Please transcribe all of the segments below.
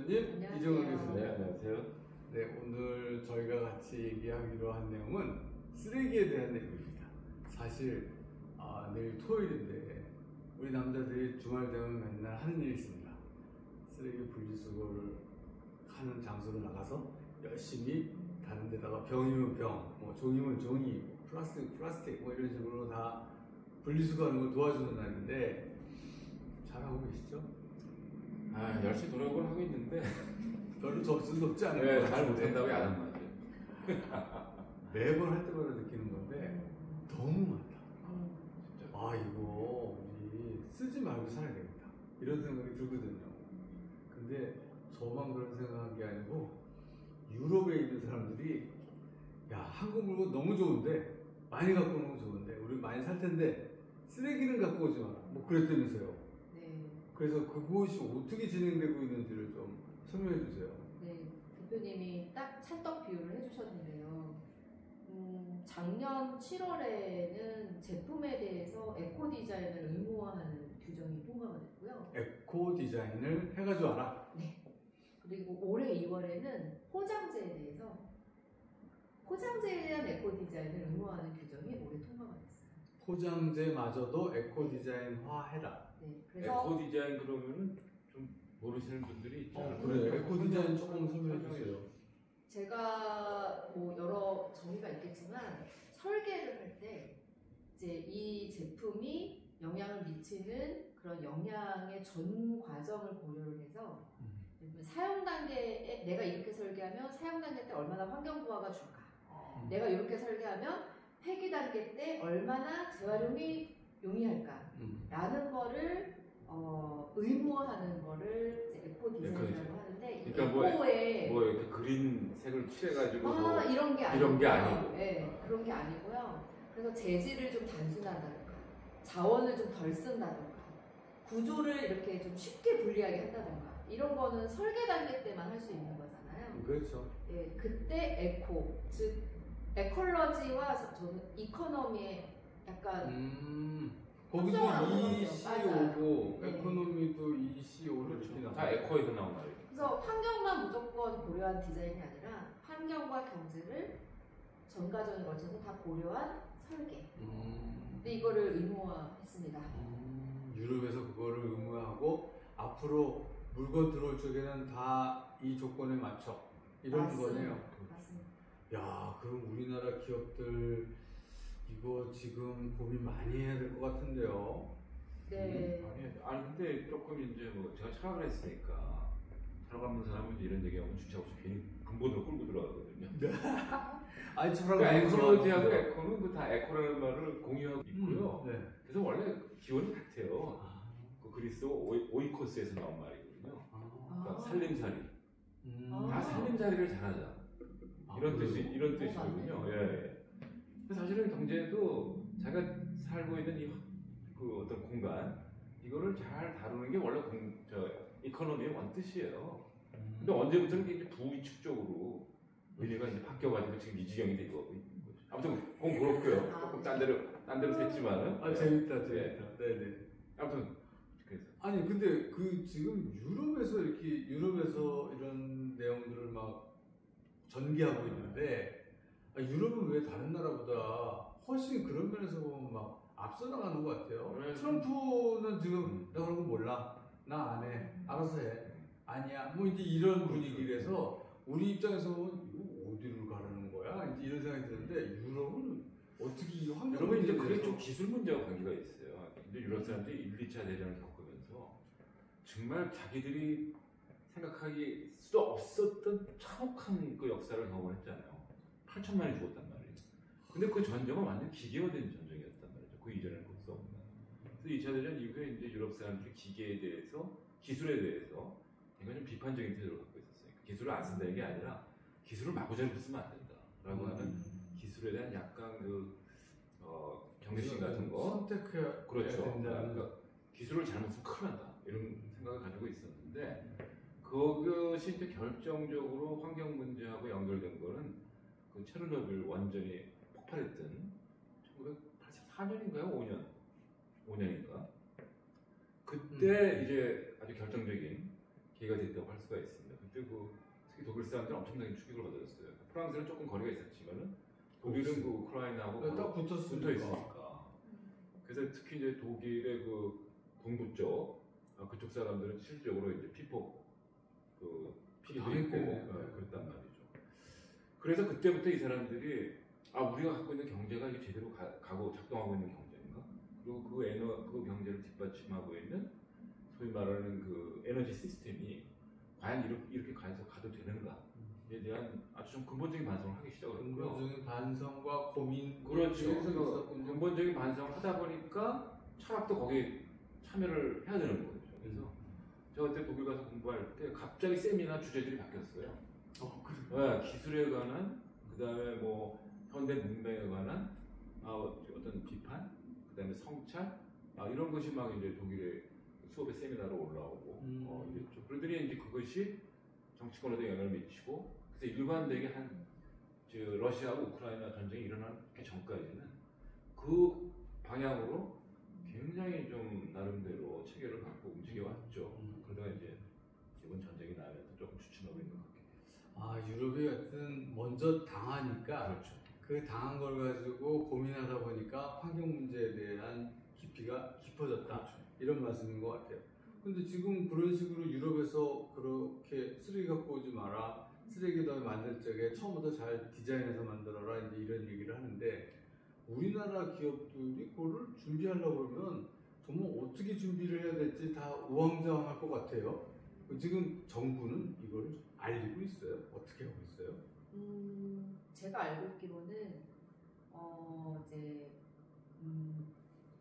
대표님, 안녕하세요. 이정원 교수님. 네, 안녕하세요. 네, 오늘 저희가 같이 얘기하기로 한 내용은 쓰레기에 대한 내용입니다. 사실 내일 토요일인데 우리 남자들이 주말 되면 맨날 하는 일이 있습니다. 쓰레기 분리수거를 하는 장소로 나가서 열심히 다른 데다가 병이면 병, 뭐 종이면 종이, 플라스틱 뭐 이런 식으로 다 분리수거하는 걸 도와주는 날인데 잘하고 계시죠? 열심히 노력을 하고 있는데 별로 접수는 높지 않은 것 네, 같은데 잘 못한다고 안 하는 말이에요. 매번 할 때마다 느끼는 건데 너무 많다. 진짜. 이거 우리 쓰지 말고 살아야 되겠다 이런 생각이 들거든요. 근데 저만 그런 생각한 게 아니고 유럽에 있는 사람들이 야, 한국 물건 너무 좋은데 많이 갖고 오는 건 좋은데 우리 많이 살 텐데 쓰레기는 갖고 오지 마라 뭐 그랬다면서요. 네. 그래서 그것이 어떻게 진행되고 있는지를 좀 설명해 주세요. 네. 대표님이 딱 찰떡 비유를 해주셨는데요. 작년 7월에는 제품에 대해서 에코 디자인을 의무화하는 규정이 통과가 됐고요. 에코 디자인을 해가지고 와라. 네. 그리고 올해 2월에는 포장재에 대해서 포장재에 대한 에코 디자인을 의무화하는 규정이 올해 통과가 됐어요. 포장재마저도 에코 디자인화 해라. 네. 그래서 에코 디자인 그러면은 좀 모르시는 분들이 있죠. 그래. 에코 디자인 조금 설명해 주세요. 제가 뭐 여러 정의가 있겠지만 설계를 할 때 이제 이 제품이 영향을 미치는 그런 영향의 전 과정을 고려를 해서 사용 단계에 내가 이렇게 설계하면 사용 단계 때 얼마나 환경 부하가 줄까? 내가 이렇게 설계하면 폐기 단계 때 얼마나 재활용이 용이할까? 라는 거를 의무화하는 거를 이제 에코 디자인이라고 하는데 그러니까 에코에 뭐 이렇게 그린 색을 칠해가지고 이런 게 이런 게 아니고요. 아니고. 네, 그런 게 아니고요. 그래서 재질을 좀 단순하다든가 자원을 좀 덜 쓴다든가 구조를 이렇게 좀 쉽게 분리하게 한다든가 이런 거는 설계 단계 때만 할 수 있는 거잖아요. 그렇죠. 네, 그때 에코, 즉 에컬러지와 저는 이코노미에 약간 거기도 합성을 EC 맞아요. 오고 네. 에코노미도 EC 오고 이렇게 나와요. 다 에코에서 나온 말이에요. 그래서 환경만 무조건 고려한 디자인이 아니라 환경과 경제를 전 과정에 걸쳐서 다 고려한 설계. 근데 이거를 의무화했습니다. 유럽에서 그거를 의무화하고 앞으로 물건 들어올 적에는 다 이 조건에 맞춰 이런 거네요. 맞습니다. 야, 그럼 우리나라 기업들 이거 지금 고민 많이 해야 될 것 같은데요. 네. 아니 근데 조금 이제 뭐 제가 철학을 했으니까 철학하는 사람은 이런 얘기하면 주차 없이 괜히 근본으로 끌고 들어가거든요. 아니 그러니까 에콜로지하고 에코는 그 다 에코라는 말을 공유하고 있고요. 네. 그래서 원래 기원이 같아요. 그 그리스 오이코스에서 나온 말이거든요. 그러니까 살림살이. 다 살림살이를 잘하자. 이런 그래요? 뜻이거든요. 예. 사실은 경제도 자기가 살고 있는 그 어떤 공간 이거를 잘 다루는 게 원래 이코노미의 원뜻이에요. 근데 언제부터는 이게 부위축적으로 의미가 이제 바뀌어가지고 지금 이 지경이 되고 있는 거죠. 아무튼 그건 그렇고요. 조금 딴 데로 샜지만은. 재밌다. 네네. 아무튼 그래서. 아니 근데 그 지금 유럽에서 이런 내용들을 막 전개하고 있는데 유럽은 왜 다른 나라보다 훨씬 그런 면에서 보면 막 앞서 나가는 것 같아요. 트럼프는 지금 나 그런 거 몰라. 나 안 해. 알아서 해. 아니야. 뭐 이제 이런 분위기라서 우리 입장에서 보면 이거 어디로 가라는 거야? 이제 이런 생각이 드는데 유럽은 어떻게 이 환경 여러분 이제 그게 좀 기술 문제와 관계가 있어요. 근데 유럽 사람들이 1, 2차 대전을 겪으면서 정말 자기들이 생각하기 수도 없었던 참혹한 그 역사를 경험했잖아요. 8천만이 죽었단 말이에요. 근데 그 전쟁은 완전 기계화된 전쟁이었단 말이죠. 그 이전에는 볼 수 없는. 그래서 2차 대전 이후에 이제 유럽 사람들이 기계에 대해서, 기술에 대해서 굉장히 좀 비판적인 태도를 갖고 있었어요. 기술을 안 쓴다는 게 아니라 기술을 마구잡이로 쓰면 안 된다라고 하는 기술에 대한 약간 경계심 같은 거. 선택해야 그렇죠. 된다는. 그러니까 기술을 잘못 쓰면 큰일 난다. 이런 생각을 가지고 있었는데 그것이 이제 결정적으로 환경 문제하고 연결된 거는 그 체르노빌 원전이 폭발했던 1984년인가요? 5년인가? 그때 이제 아주 결정적인 계기가 됐다고 할 수가 있습니다. 그때 특히 독일 사람들은 엄청나게 충격을 받았어요. 프랑스는 조금 거리가 있었지만은 독일은 그 우크라이나하고 딱 붙어 붙었으니까. 있으니까. 그래서 특히 이제 독일의 그 동부 쪽 그쪽 사람들은 실질적으로 이제 피폭 피해도 있고 그랬단 말이죠. 그래서 그때부터 이 사람들이 우리가 갖고 있는 경제가 이게 제대로 가고 작동하고 있는 경제인가? 그리고 그 경제를 뒷받침하고 있는 소위 말하는 그 에너지 시스템이 과연 이렇게 가도 되는가에 대한 아주 좀 근본적인 반성을 하기 시작했고요. 근본적인 반성과 고민. 그렇죠. 근본적인 반성을 하다 보니까 철학도 거기에 참여를 해야 되는 거죠. 그래서 제가 그때 독일 가서 공부할 때 갑자기 세미나 주제들이 바뀌었어요. 그래요? 네, 기술에 관한, 그 다음에 뭐 현대 문명에 관한 어떤 비판, 그 다음에 성찰 이런 것이 막 이제 독일의 수업의 세미나로 올라오고 이랬죠. 그러더니 이제 그것이 정치권에도 영향을 미치고 그래서 일관되게 러시아하고 우크라이나 전쟁이 일어나기 전까지는 그 방향으로 굉장히 좀 나름대로 체계를 갖고 움직여왔죠. 그러다가 이제 이번 전쟁이 나면서 조금 주춤하고 있는 것 같아요. 유럽이 하여튼 먼저 당하니까 그렇죠. 그 당한 걸 가지고 고민하다 보니까 환경 문제에 대한 깊이가 깊어졌다. 그렇죠. 이런 말씀인 것 같아요. 근데 지금 그런 식으로 유럽에서 그렇게 쓰레기 갖고 오지 마라. 쓰레기 너 만들 적에 처음부터 잘 디자인해서 만들어라. 이제 이런 얘기를 하는데 우리나라 기업들이 그거를 준비하려고 그러면 정말 어떻게 준비를 해야 될지 다 우왕좌왕할 것 같아요. 지금 정부는 이걸 알리고 있어요? 어떻게 하고 있어요? 제가 알고 있기로는 이제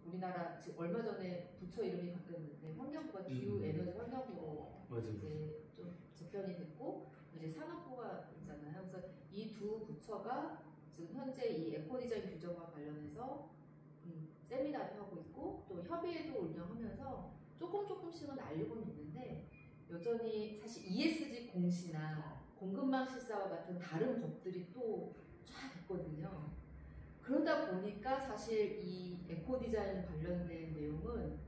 우리나라 지금 얼마 전에 부처 이름이 바뀌었는데 환경부가 기후에너지 환경부로 이제 좀 재편이 됐고 이제 산업부가 있잖아요. 그래서 이 두 부처가 지금 현재 이 에코디자인 규정과 관련해서 세미나도 하고 있고 또 협의회도 운영하면서 조금씩은 알리고는 있는데 여전히 사실 ESG 공시나 공급망 실사와 같은 다른 법들이 또 쫙 있거든요. 그러다 보니까 사실 이 에코디자인 관련된 내용은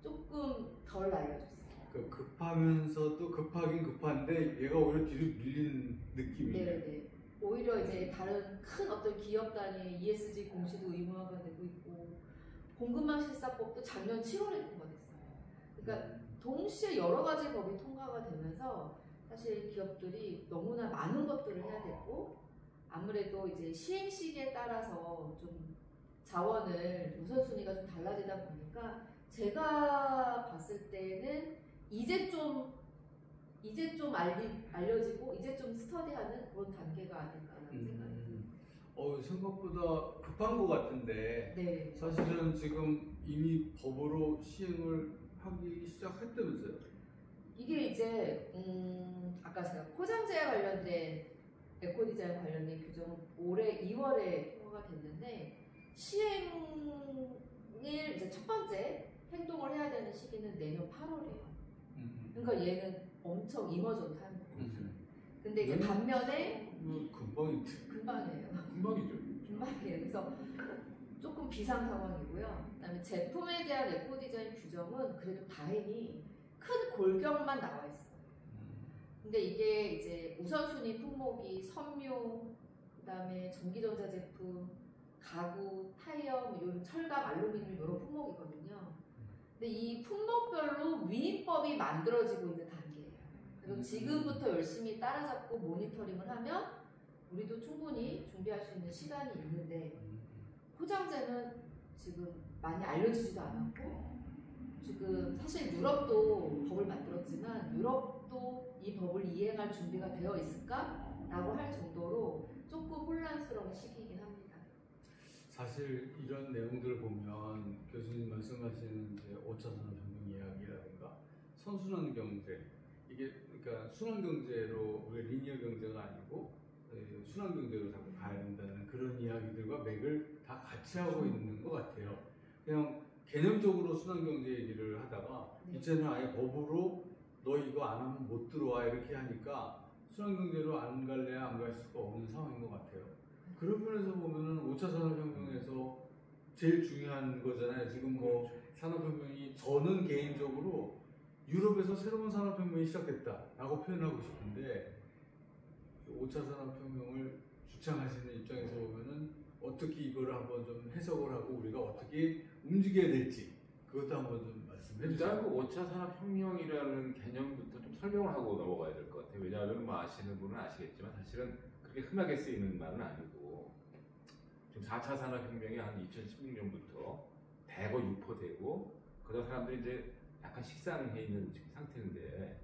조금 덜 알려졌어요. 급하면서도 급하긴 급한데 얘가 오히려 뒤로 밀린 느낌이에요. 네네. 오히려 이제 다른 큰 어떤 기업 단위의 ESG 공시도 의무화가 되고 있고 공급망 실사법도 작년 7월에 통과됐어요. 그러니까 동시에 여러 가지 법이 통과가 되면서 사실 기업들이 너무나 많은 것들을 해야 되고 아무래도 이제 시행 시기에 따라서 좀 자원을 우선순위가 좀 달라지다 보니까 제가 봤을 때는 이제 좀 알려지고 이제 좀 스터디하는 그런 단계가 아닐까라는 생각이 듭니다. 생각보다 급한 것 같은데 네. 사실은 지금 이미 법으로 시행을 하기 시작했다면서요? 이게 이제 아까 제가 포장재와 관련된 에코디자인 관련된 규정은 올해 2월에 통과가 됐는데 시행을 이제 첫 번째 행동을 해야 되는 시기는 내년 8월이에요. 그러니까 얘는 엄청 이머전 타임이거든요. 근데 이제 반면에 금방이에요. 금방이죠. 금방이에요. 그래서 조금 비상 상황이고요. 그다음에 제품에 대한 에코디자인 규정은 그래도 다행히 큰 골격만 나와 있어요. 근데 이게 이제 우선순위 품목이 섬유, 그다음에 전기전자 제품, 가구, 타이어, 이런 철강, 알루미늄 이런 품목이거든요. 근데 이 품목별로 위임법이 만들어지고 있는 단계예요. 그래서 지금부터 열심히 따라잡고 모니터링을 하면 우리도 충분히 준비할 수 있는 시간이 있는데 포장재는 지금 많이 알려지지도 않았고 지금 사실 유럽도 법을 만들었지만 유럽도 이 법을 이행할 준비가 되어 있을까라고 할 정도로 조금 혼란스러운 시기이긴 합니다. 사실 이런 내용들을 보면 교수님 말씀하시는 이제 5차 산업혁명 이야기라든가 선순환 경제 이게 그러니까 순환 경제로 우리가 리니어 경제가 아니고 순환 경제로 자꾸 가야 된다는 그런 이야기들과 맥을 다 같이 하고 있는 것 같아요. 그냥 개념적으로 순환 경제 얘기를 하다가 이제는 아예 법으로 너 이거 안 하면 못 들어와 이렇게 하니까 순환 경제로 안 갈래 안 갈 수가 없는 상황인 것 같아요. 그런 면에서 보면은 5차 산업혁명에서 제일 중요한 거잖아요. 지금 뭐 산업혁명이 저는 개인적으로 유럽에서 새로운 산업혁명이 시작됐다라고 표현하고 싶은데 5차 산업혁명을 주창하시는 입장에서 보면은 어떻게 이거를 한번 좀 해석을 하고 우리가 어떻게 움직여야 될지 그것도 한번 좀 말씀해 주세요. 일단 그 5차 산업혁명이라는 개념부터 좀 설명을 하고 넘어가야 될 것 같아요. 왜냐하면 뭐 아시는 분은 아시겠지만 사실은 그렇게 흔하게 쓰이는 말은 아니고 지금 4차 산업혁명이 한 2016년부터 대거 유포되고 그러다 사람들이 이제 약간 식상해 있는 지금 상태인데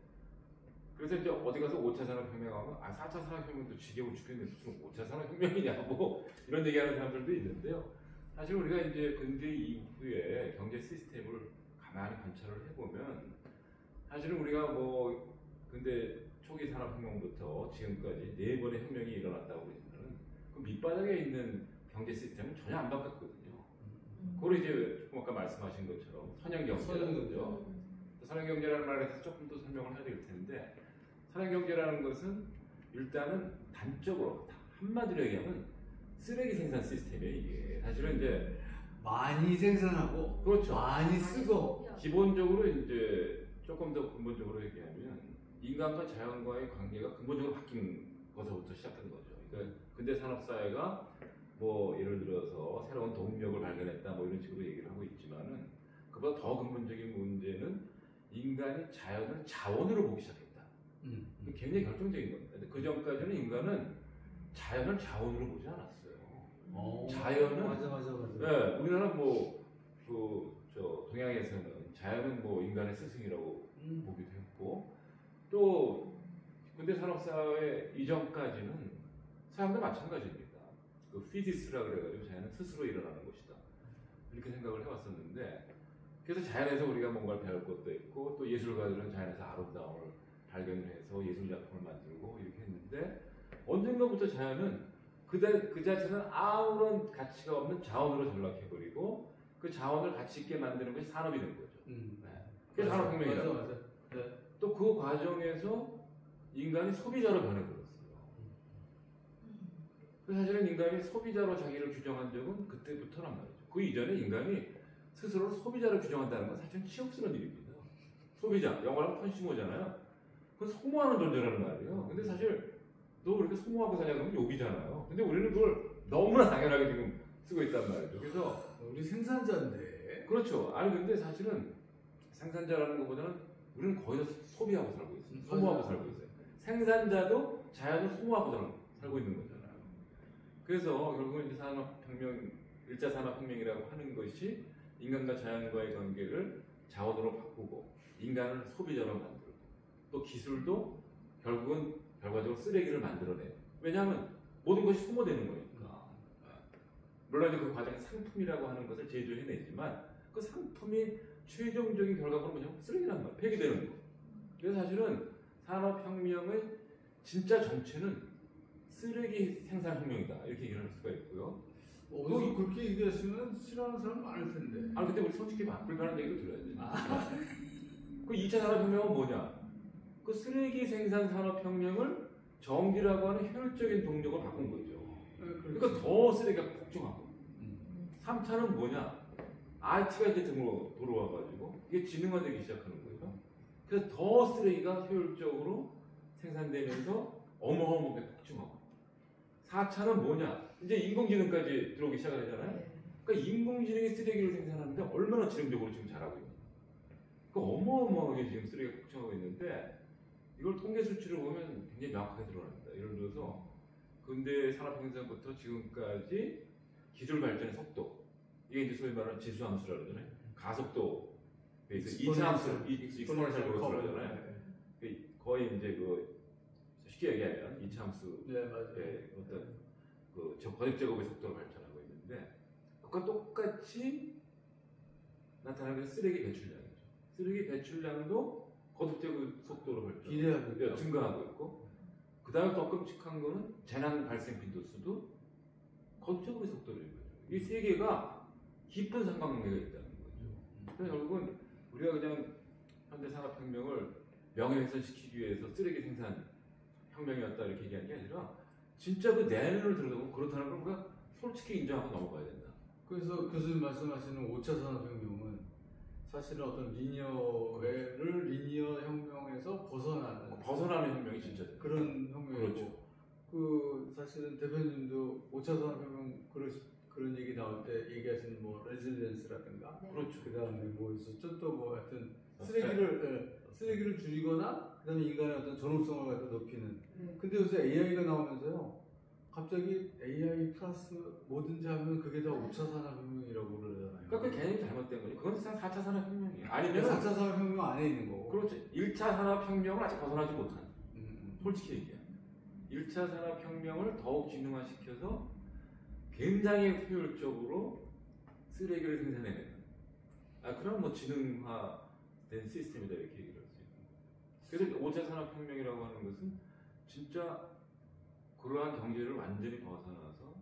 그래서 이제 어디 가서 5차 산업혁명하면 4차 산업혁명도 지겨워 죽겠는데 무슨 5차 산업혁명이냐고 이런 얘기하는 사람들도 있는데요. 사실 우리가 이제 근대 이후에 경제 시스템을 가만히 관찰을 해보면 사실은 우리가 뭐 근대 초기 산업혁명부터 지금까지 4번의 혁명이 일어났다고 그러지만 그 밑바닥에 있는 경제 시스템은 전혀 안 바뀌었거든요. 그걸 이제 조금 아까 말씀하신 것처럼 선형경제죠. 선형경제라는 말에 대해서 조금 더 설명을 해야 될 텐데 선형경제라는 것은 일단은 단적으로 한마디로 얘기하면 쓰레기 생산 시스템이에요. 이게 사실은 이제 많이 생산하고 그렇죠. 많이 쓰고 기본적으로 이제 조금 더 근본적으로 얘기하면 인간과 자연과의 관계가 근본적으로 바뀐 것부터 시작한 거죠. 그러니까 근대 산업 사회가 뭐 예를 들어서 새로운 동력을 발견했다 뭐 이런 식으로 얘기를 하고 있지만은 그보다 더 근본적인 문제는 인간이 자연을 자원으로 보기 시작했다. 그게 굉장히 결정적인 겁니다. 근데 그 전까지는 인간은 자연을 자원으로 보지 않았어요. 자연은 맞아. 네, 우리나라 뭐그저 동양에서는 자연은 뭐 인간의 스승이라고 보기도 했고 또 근대 산업 사회 이전까지는 사람도 마찬가지입니다. 그 피디스라 그래가지고 자연은 스스로 일어나는 것이다 이렇게 생각을 해왔었는데 그래서 자연에서 우리가 뭔가를 배울 것도 있고 또 예술가들은 자연에서 아름다움을 발견을 해서 예술 작품을 만들고 이렇게 했는데 언젠가부터 자연은 그 자체는 아무런 가치가 없는 자원으로 전락해버리고 그 자원을 가치 있게 만드는 것이 산업이 된 거죠. 그게 산업혁명이라고. 맞아. 네. 또 그 과정에서 인간이 소비자로 변해버렸어요. 그 사실은 인간이 소비자로 자기를 규정한 적은 그때부터란 말이죠. 그 이전에 인간이 스스로를 소비자로 규정한다는 건 사실 치욕스러운 일입니다. 소비자, 영어로 컨슈머잖아요. 그건 소모하는 존재라는 말이에요. 근데 사실 너 그렇게 소모하고 사냐 그러면 욕이잖아요. 근데 우리는 그걸 너무나 당연하게 지금 쓰고 있단 말이죠. 그래서 우리 생산자인데 그렇죠. 아니 근데 사실은 생산자라는 것보다는 우리는 거의 다 소비하고 살고 있어요. 소모하고 살고 있어요. 생산자도 자연을 소모하고 살고 있는 거잖아요. 그래서 결국은 이제 산업혁명, 1차 산업혁명이라고 하는 것이 인간과 자연과의 관계를 자원으로 바꾸고 인간을 소비자로 만들고 또 기술도 결국은 결과적으로 쓰레기를 만들어내요. 왜냐하면 모든 것이 소모되는 거니까. 물론 이제 그 과정에 상품이라고 하는 것을 제조해내지만 그 상품이 최종적인 결과물은 뭐냐면 쓰레기란 말이에요. 폐기되는 거. 그래서 사실은 산업혁명의 진짜 정체는 쓰레기 생산혁명이다. 이렇게 얘기를 할 수가 있고요. 어디서 그렇게 얘기하시면 싫어하는 사람 많을 텐데. 아 근데 우리 솔직히 불편한 얘기도 들어야 돼. 그 2차 산업혁명은 뭐냐? 그 쓰레기 생산 산업혁명을 전기라고 하는 효율적인 동력을 바꾼 거죠. 그러니까 더 쓰레기가 폭증하고. 3차는 뭐냐? IT가 이제 등으로 들어와가지고 이게 지능화되기 시작하는 거예요. 그래서 더 쓰레기가 효율적으로 생산되면서 어마어마하게 폭증하고. 4차는 뭐냐? 이제 인공지능까지 들어오기 시작하잖아요. 그러니까 인공지능이 쓰레기를 생산하는데 얼마나 지능적으로 지금 잘하고 있는 거예요. 그러니까 어마어마하게 지금 쓰레기가 폭증하고 있는데 이걸 통계 수치를 보면 굉장히 명확하게 드러납니다. 예를 들어서 근대 산업혁명부터 지금까지 기술 발전의 속도 이게 이제 소위 말하는 지수함수라고 그러잖아요. 가속도 그래서 2차 함수, 익스포넨셜 그로스라고 그러잖아요. 거의 이제 그 쉽게 얘기하면 2차 함수 어떤 그 거듭 제곱의 속도로 발전하고 있는데 그것과 똑같이 나타나는 게 쓰레기 배출량이죠. 쓰레기 배출량도 거듭 제곱 속도로 발전, 증가하고 있고 그 다음에 더 끔찍한 거는 재난 발생 빈도수도 거듭 제곱의 속도로 증가해요. 이 세 개가 깊은 상관관계가 있다는 거죠. 그래서 결국은 우리가 그냥 현대 산업혁명을 명예훼손시키기 위해서 쓰레기 생산 혁명이었다 이렇게 얘기하는 게 아니라 진짜 그 내면을 들여다보면 그렇다는 걸 우리가 솔직히 인정하고 넘어가야 된다. 그래서 교수님 말씀하시는 5차 산업혁명은 사실은 어떤 리니어 혁명에서 벗어나는 혁명이 진짜 돼요. 그런 혁명이고 그렇죠. 그 사실은 대표님도 5차 산업혁명 그런 얘기 나올 때 얘기하시는 뭐 레질리언스라든가 네. 그렇죠. 그다음에 뭐 있었죠 또 뭐 하여튼 네. 쓰레기를 줄이거나 그다음에 인간의 어떤 전업성을 갖다 높이는. 네. 근데 요새 AI가 나오면서요 갑자기 AI 플러스 뭐든지 하면 그게 다 5차 산업혁명이라고 그러잖아요. 그러니까 그 개념이 잘못된 거지. 그건 사실 4차 산업혁명이에요. 아니면 4차 산업혁명 안에 있는 거고. 그렇죠. 1차 산업혁명을 아직 벗어나지 못한. 음. 솔직히 얘기해. 1차 산업혁명을 더욱 진흥화시켜서 굉장히 효율적으로 쓰레기를 생산해내는. 그럼 뭐 진흥화된 시스템이다 이렇게 얘기를 할 수 있는. 그래서 5차 산업혁명이라고 하는 것은 진짜 그러한 경제를 완전히 벗어나서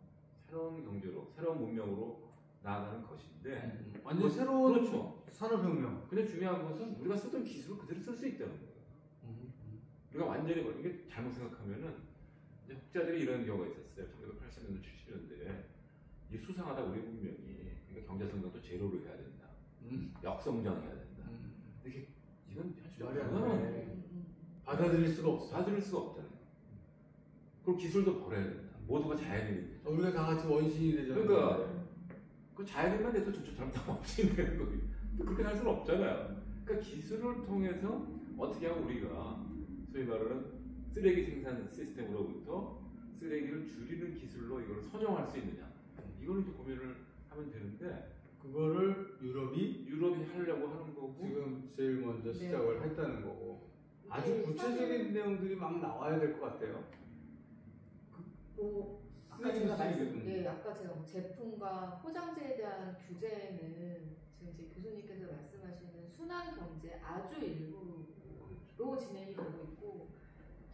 새로운 경제로, 새로운 문명으로 나아가는 것인데 완전 새로운 그렇죠. 산업혁명. 근데 중요한 것은 우리가 쓰던 기술을 그대로 쓸 수 있다는 거예요. 우리가 완전히 이게 잘못 생각하면은 이제 학자들이 이런 경우가 있었어요. 1980년대, 70년대에 이 수상하다 우리 문명이 그러니까 경제 성장도 제로로 해야 된다. 역성장해야 된다. 이건 말이 안 현실적으로 돼. 받아들일 수가 없어. 받아들일 수가 없잖아요. 그리고 기술도 버려야 된다. 모두가 자연인이 되죠. 우리가 다 같이 원신이 되잖아요. 그러니까 그 자연인만 돼도 저쪽 잘못하면 없이 되는 거예요. 그렇게 할 수는 없잖아요. 그러니까 기술을 통해서 어떻게 하면 우리가 소위 말하는 쓰레기 생산 시스템으로부터 쓰레기를 줄이는 기술로 이걸 선정할 수 있느냐. 이거는 이제 고민을 하면 되는데 그거를 유럽이 하려고 하는 거고 지금 제일 먼저 네. 시작을 했다는 거고 아주 네, 구체적인 내용들이 막 나와야 될 것 같아요. 뭐 아까 제가 제품과 포장재에 대한 규제는 지금 이제 교수님께서 말씀하시는 순환 경제 아주 일부로 진행이 되고 있고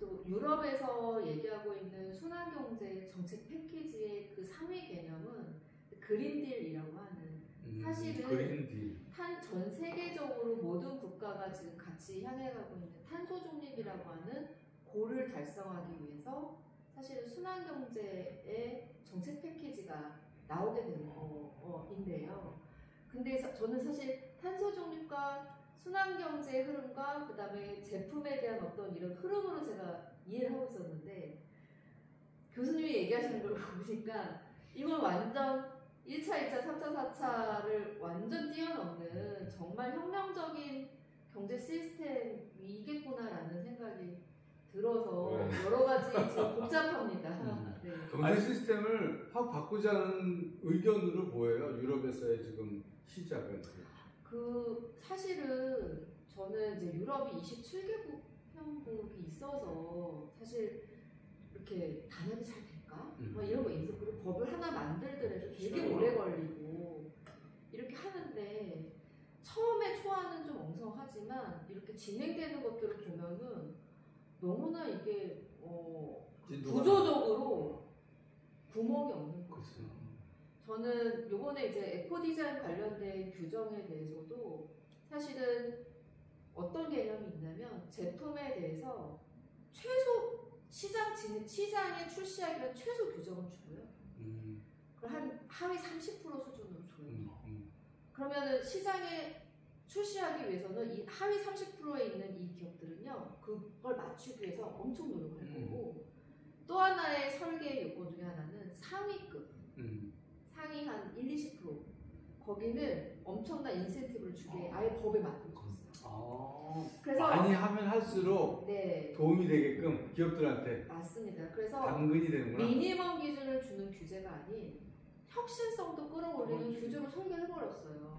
또 유럽에서 얘기하고 있는 순환 경제 정책 패키지의 그 상위 개념은 그린딜이라고 하는 사실은 그린딜. 전 세계적으로 모든 국가가 지금 같이 향해 가고 있는 탄소 중립이라고 하는 고를 달성하기 위해서 사실은 순환 경제의 정책 패키지가 나오게 되는 거인데요. 근데 저는 사실 탄소 중립과 순환 경제의 흐름과 그다음에 제품에 대한 어떤 이런 흐름으로 제가 이해를 하고 있었는데 교수님이 얘기하시는 걸 보니까 이건 완전 1차, 2차, 3차, 4차를 완전 뛰어넘는 정말 혁명적인 경제 시스템이겠구나라는 생각이 들어서 여러 가지 지금 복잡합니다. 네. 경제 시스템을 확 바꾸자는 의견으로 보여요. 유럽에서의 지금 시작은. 사실은 저는 이제 유럽이 27개국 형국이 있어서 사실 이렇게 단합이 잘 될까? 뭐 이런 거 있어. 그리고 법을 하나 만들더라도 되게 오래 걸리고 이렇게 하는데 처음에 초안은 좀 엉성하지만 이렇게 진행되는 것들을 보면은 너무나 이게 구조적으로 구멍이 없는 거죠. 저는 요번에 이제 에코 디자인 관련된 규정에 대해서도 사실은 어떤 개념이 있냐면 제품에 대해서 최소 시장에 출시하기 위한 최소 규정을 주고요. 그걸 한 하위 30% 수준으로 줘요. 그러면은 시장에 출시하기 위해서는 이 하위 30%에 있는 이 기업들은요, 그걸 맞추기 위해서 엄청 노력을 할 거고, 또 하나의 설계 요건 중에 하나는 상위급, 상위 한 1, 20%, 거기는 엄청난 인센티브를 주게 아예 법에 만들어줬어요. 그래서 많이 하면 할수록 네, 도움이 되게끔 기업들한테 맞습니다. 그래서 당근이 되는구나. 미니멈 기준을 주는 규제가 아닌 혁신성도 끌어올리는 규제로 설계해버렸어요.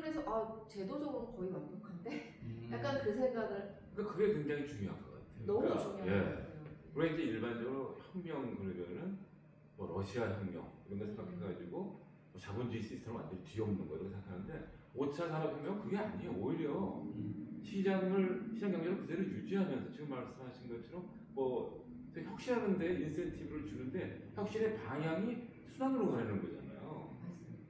그래서 제도적으로 거의 완벽한데 약간 그 생각을 그러니까 그게 굉장히 중요한 것 같아요. 너무 그러니까, 중요한 것 같아요. 우리가 이제 일반적으로 혁명 그러면은 뭐 러시아 혁명 이런 거 생각해가지고 뭐 자본주의 시스템을 완전히 뒤엎는 거 이렇게 생각하는데 5차 산업혁명 그게 아니에요. 오히려 시장 경제를 그대로 유지하면서 지금 말씀하신 것처럼 뭐 혁신하는데 인센티브를 주는데 혁신의 방향이 순환으로 가는 거잖아요.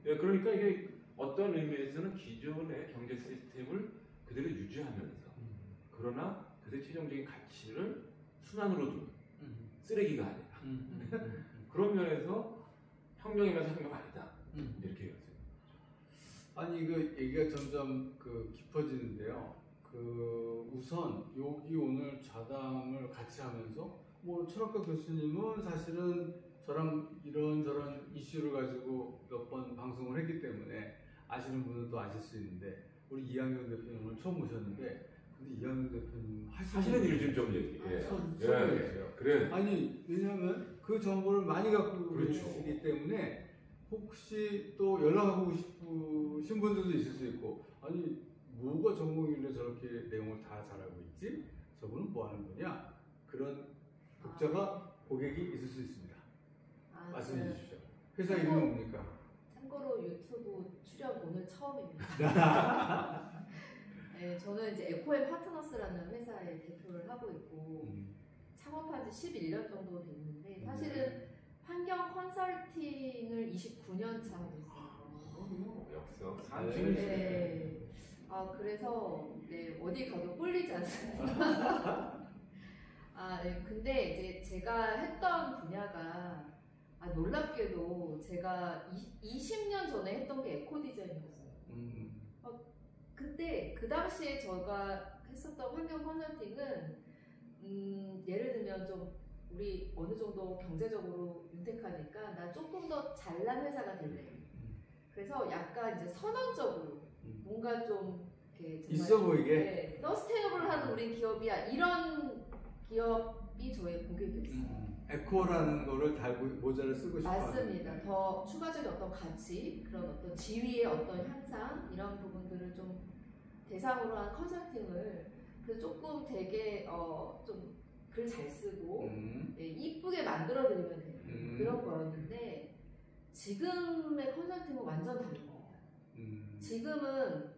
예, 그러니까 이게 어떤 의미에서는 기존의 경제 시스템을 그대로 유지하면서 그러나 그들의 최종적인 가치를 순환으로 주는 쓰레기가 아니라 그런 면에서 혁명이면서 혁명 아니다 이렇게 얘기했어요. 아니 그 얘기가 점점 깊어지는데요. 우선 여기 오늘 좌담을 같이 하면서 뭐 철학과 교수님은 사실은 저랑 이런저런 이슈를 가지고 몇 번 방송을 했기 때문에 아시는 분은 또 아실 수 있는데 우리 이학년 대표님을 처음 모셨는데 근데 이학년 대표님 하시는 일 좀 얘기해. 소개해주세요. 그래. 아니 왜냐하면 그 정보를 많이 갖고 그렇죠. 계시기 때문에 혹시 또 연락하고 싶으신 분들도 있을 수 있고 아니 뭐가 전공이길래 저렇게 내용을 다 잘 알고 있지? 저분은 뭐 하는 거냐? 그런 독자가 고객이 있을 수 있습니다. 말씀해 주십시오. 회사 이름이 뭡니까? 참고로 유튜브 출연 오늘 처음입니다. 네, 저는 이제 에코엠 파트너스라는 회사의 대표를 하고 있고 창업한 지 11년 정도 됐는데 사실은 환경 컨설팅을 29년 차 하고 있어요. 역사 산증이 네. 그래서 네, 어디 가도 꼴리지 않습니다. 네, 근데 이제 제가 했던 분야가 놀랍게도 제가 20년 전에 했던 게 에코 디자인이었어요. 그때 그 당시에 제가 했었던 환경 컨설팅은 예를 들면 좀 우리 어느 정도 경제적으로 윤택하니까 나 조금 더 잘난 회사가 될래. 그래서 약간 이제 선언적으로 뭔가 좀 이렇게 정말 있어 보이게. 네, 서스테이너블한 우리 기업이야 이런 기업이 저의 고객이었어요. 에코라는 거를 달고 모자를 쓰고 싶어. 맞습니다. 더 추가적인 어떤 가치, 그런 어떤 지위의 어떤 향상 이런 부분들을 좀 대상으로 한 컨설팅을 그래서 조금 되게 좀 글 잘 쓰고 네, 이쁘게 만들어 드리면 되는 그런 거였는데 지금의 컨설팅은 완전 다릅니다. 지금은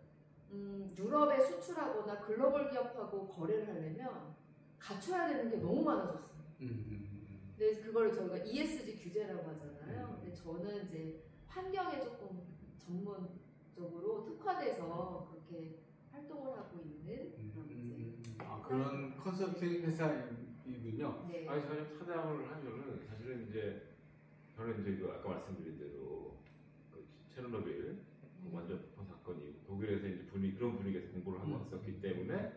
유럽에 수출하거나 글로벌 기업하고 거래를 하려면 갖춰야 되는 게 너무 많아졌어요. 근데 그걸 저희가 ESG 규제라고 하잖아요. 근데 저는 이제 환경에 조금 전문적으로 특화돼서 그렇게 활동을 하고 있는 그런 컨설팅 회사이군요. 네. 아니 제가 좀 차담을 하면은 사실은 이제 저는 이제 그 아까 말씀드린 대로 그 체르노빌 완전폭파 사건이 독일에서 이제 그런 분위기에서 공부를 하고 왔었기 때문에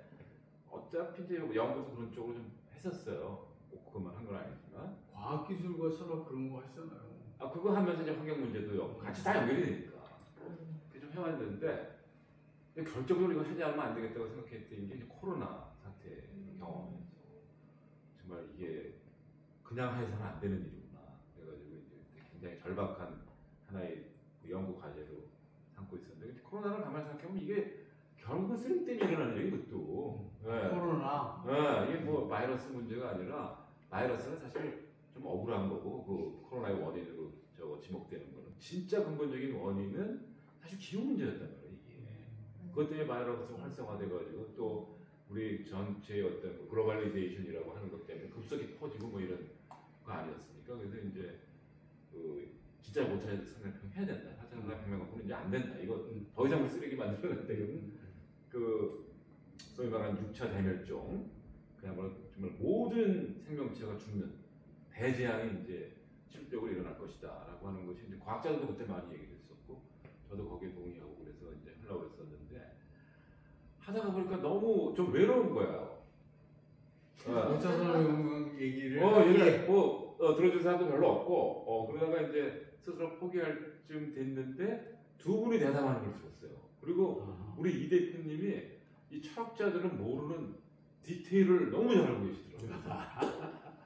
어차피 이제 영국에서 그런 쪽으로 좀 했었어요. 꼭 그것만 한 건 아니지만 과학기술과 철학 그런 거 하시잖아요. 그거 하면서 이제 환경 문제도 같이 다 연결이 되니까 그게 좀 해왔는데 근데 결정적으로 이거 하지 않으면 안 되겠다고 생각했던 게 이제 코로나 사태 경험하면서 정말 이게 그냥 해서는 안 되는 일이구나. 그래가지고 이제 굉장히 절박한 하나의 연구 과제로 삼고 있었는데 코로나를 가만히 생각해보면 이게 결국은 쓰레기 때문에 일어나는 일이 이것도. 코로나. 이게 뭐 바이러스 문제가 아니라 바이러스는 사실 좀 억울한 거고 그 코로나의 원인으로 지목되는 거는 진짜 근본적인 원인은 사실 기후 문제였단 말이에요. 이게. 그것 때문에 바이러스가 활성화돼가지고 또 우리 전체의 어떤 글로벌리제이션이라고 하는 것 때문에 급속히 퍼지고 뭐 이런 거 아니었습니까? 그래서 이제 진짜 5차 산업혁명 해야 된다. 4차 산업혁명 갖고는 이제 안 된다. 이거 더 이상 쓰레기 만들어낸다면 소위 말하는 6차 대멸종, 그야말로 정말 모든 생명체가 죽는 대재앙이 이제 실질적으로 일어날 것이다라고 하는 것이 이제 과학자들도 그때 많이 얘기했었고, 저도 거기에 동의하고 그래서 이제 하려고 했었는데 하다가 보니까 너무 좀 외로운 거예요. 5차 산업혁명 얘기를 얘기를 들어줄 사람도 별로 없고, 그러다가 이제 스스로 포기할 쯤 됐는데 두 분이 대담하는 걸 들었어요. 그리고 우리 이 대표님이 이 철학자들은 모르는 디테일을 너무 잘 알고 계시더라고요.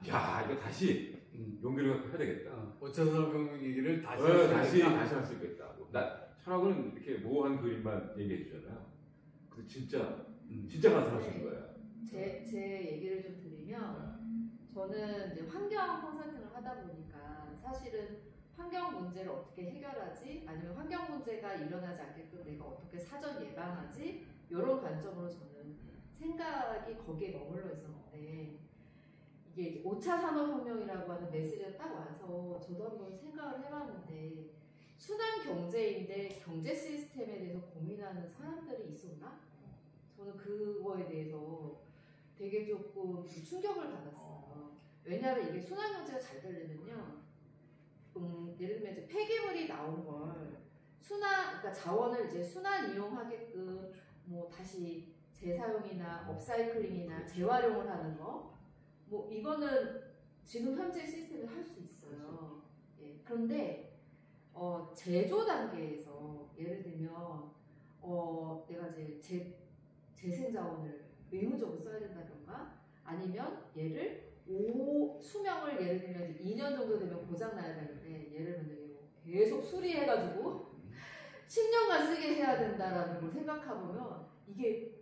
야, 이거 다시 용기를 갖고 해야 되겠다. 5차 산업혁명 얘기를 다시 할 수 있겠다. 철학은 이렇게 모호한 그림만 얘기해 주잖아요. 근데 진짜 나타나시는 거예요. 제 얘기를 좀 드리면 저는 이제 환경 컨설팅을 하다 보니까 사실은 환경 문제를 어떻게 해결하지? 아니면 환경 문제가 일어나지 않게끔 내가 어떻게 사전 예방하지? 이런 관점으로 저는 생각이 거기에 머물러 있었는데 이게 이제 5차 산업혁명이라고 하는 메시지가 딱 와서 저도 한번 생각을 해봤는데 순환 경제인데 경제 시스템에 대해서 고민하는 사람들이 있었나? 저는 그거에 대해서 되게 조금 충격을 받았어요. 왜냐하면 이게 순환 경제가 잘 되려면요. 예를 들면 이제 폐기물이 나온 걸 그러니까 자원을 이제 순환 이용하게끔 뭐 다시 재사용이나 업사이클링이나 재활용을 하는 거, 뭐 이거는 지금 현재 시스템에 할 수 있어요. 예, 그런데 제조 단계에서 예를 들면 내가 이제 재생 자원을 의무적으로 써야 된다던가 아니면 얘를 수명을 예를 들면 2년 정도 되면 고장 나야 되는데 예를 들면 계속 수리해가지고 10년간 쓰게 해야 된다라는 걸 생각해보면 이게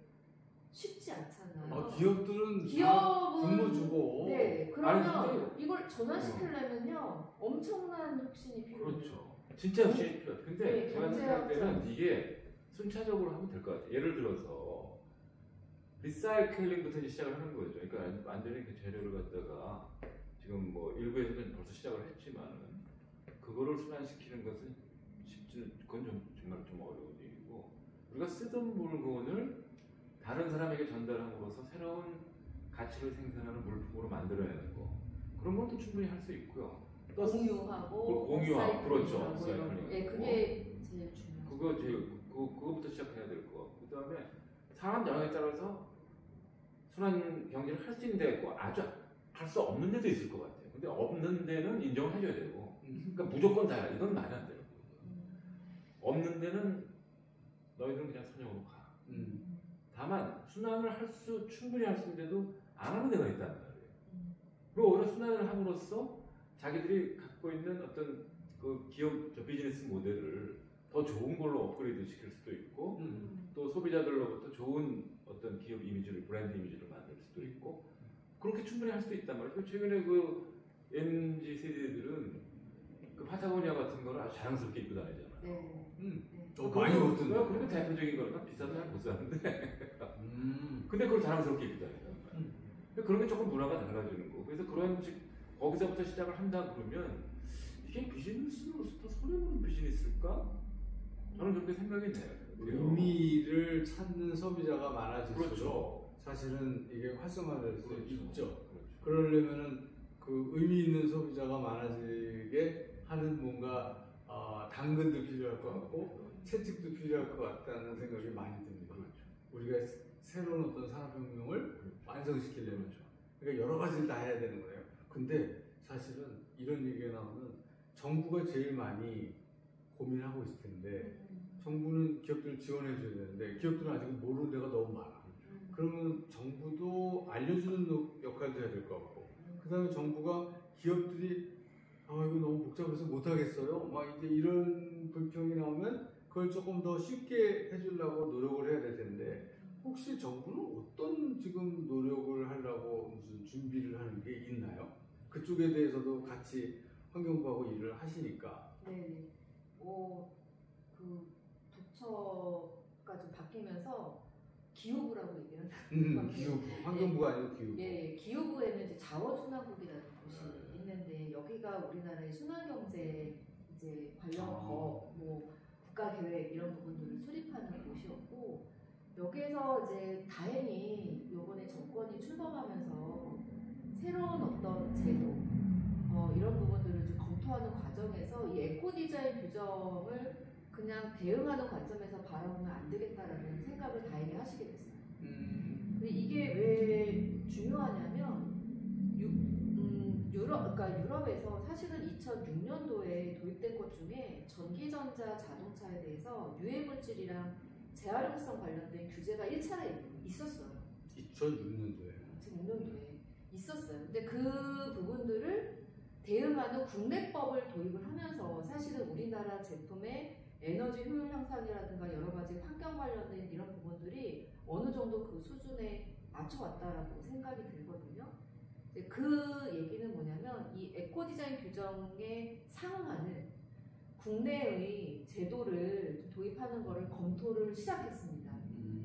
쉽지 않잖아요. 기업들은 근무 주고. 네, 그러면 아니, 이걸 전환시키려면요 엄청난 혁신이 필요해요. 그렇죠. 진짜 혁신이 필요해요. 근데 네, 제가 생각할 때는 이게 순차적으로 하면 될 것 같아요. 예를 들어서 리사이클링부터 이제 시작을 하는 거죠. 그러니까 완전히 그 재료를 갖다가 지금 뭐 일부에서는 벌써 시작을 했지만은 그거를 순환시키는 것은 그건 정말 좀 어려운 일이고 우리가 쓰던 물건을 다른 사람에게 전달함으로써 새로운 가치를 생산하는 물품으로 만들어내는 거 그런 것도 충분히 할 수 있고요. 또 공유하고 그렇죠. 예, 그게 제일 중요하죠. 그거부터 시작해야 될 거 같고 그다음에 사람 영역에 따라서 순환 경제를 할 수 있는 데가 있고 아주 할 수 없는 데도 있을 것 같아요. 근데 없는 데는 인정을 해줘야 되고 그러니까 무조건 다야 이건 말이 안 돼요. 없는 데는 너희들은 그냥 선형으로 가. 다만 순환을 충분히 할 수 있는데도 안 하는 데가 있단 말이에요. 그리고 오히려 순환을 함으로써 자기들이 갖고 있는 어떤 그 기업 비즈니스 모델을 더 좋은 걸로 업그레이드 시킬 수도 있고 또 소비자들로부터 좋은 어떤 기업 이미지를 브랜드 이미지를 만들 수도 있고 그렇게 충분히 할 수도 있단 말이에요. 최근에 그 MZ 세대들은 그 파타고니아 같은 거를 아주 자랑스럽게 입고 다니잖아요. 네. 많이 입었던데. 그렇게 대표적인 거니까 비싸도 잘 못 사는데. 근데 그걸 자랑스럽게 입고 다닌단 말이에요. 그런 게 조금 문화가 달라지는 거. 그래서 그런 거기서부터 시작을 한다 그러면 이게 비즈니스로서 더 손해보는 비즈니스일까? 저는 그렇게 생각이 돼요. 의미를 찾는 소비자가 많아질수록 그렇죠. 사실은 이게 활성화될 수 그렇죠. 있죠. 그렇죠. 그러려면은 그 의미 있는 소비자가 많아지게 하는 뭔가 당근도 필요할 것 같고 채찍도 필요할 것 같다는 생각이 많이 듭니다. 그렇죠. 우리가 새로운 어떤 산업혁명을 완성시키려면 그러니까 여러 가지를 다 해야 되는 거예요. 근데 사실은 이런 얘기가 나오면 정부가 제일 많이 고민하고 있을 텐데 정부는 기업들을 지원해 줘야 되는데 기업들은 아직 모르는 데가 너무 많아. 그러면 정부도 알려주는 역할도 해야 될 것 같고 그 다음에 정부가 기업들이 이거 너무 복잡해서 못하겠어요 막 이제 이런 불평이 나오면 그걸 조금 더 쉽게 해주려고 노력을 해야 될 텐데 혹시 정부는 어떤 지금 노력을 하려고 무슨 준비를 하는 게 있나요? 그쪽에 대해서도 같이 환경부하고 일을 하시니까. 네. 그 부처가 좀 바뀌면서 기후부라고 얘기를 하는 기후부. 환경부가 아니고 기후부. 예, 기후부에는 이제 자원순환국이라는 곳이 있는데 여기가 우리나라의 순환경제 이제 관련 법, 뭐 국가계획 이런 부분들을 수립하는 곳이었고 여기에서 이제 다행히 이번에 정권이 출범하면서 새로운 어떤 제도 이런 부분들을 좀 검토하는 과정에서 이 에코디자인 규정을 그냥 대응하는 관점에서 바라보면 안 되겠다라는 생각을 다행히 하시게 됐어요. 근데 이게 왜 중요하냐면 그러니까 유럽에서 사실은 2006년도에 도입된 것 중에 전기전자 자동차에 대해서 유해물질이랑 재활용성 관련된 규제가 1차에 있었어요. 2006년도에. 2006년도에 있었어요. 근데 그 부분들을 대응하는 국내법을 도입을 하면서 사실은 우리나라 제품의 에너지 효율 향상이라든가 여러 가지 환경 관련된 이런 부분들이 어느 정도 그 수준에 맞춰왔다라고 생각이 들거든요. 그 얘기는 뭐냐면 이 에코디자인 규정에 상응하는 국내의 제도를 도입하는 것을 검토를 시작했습니다.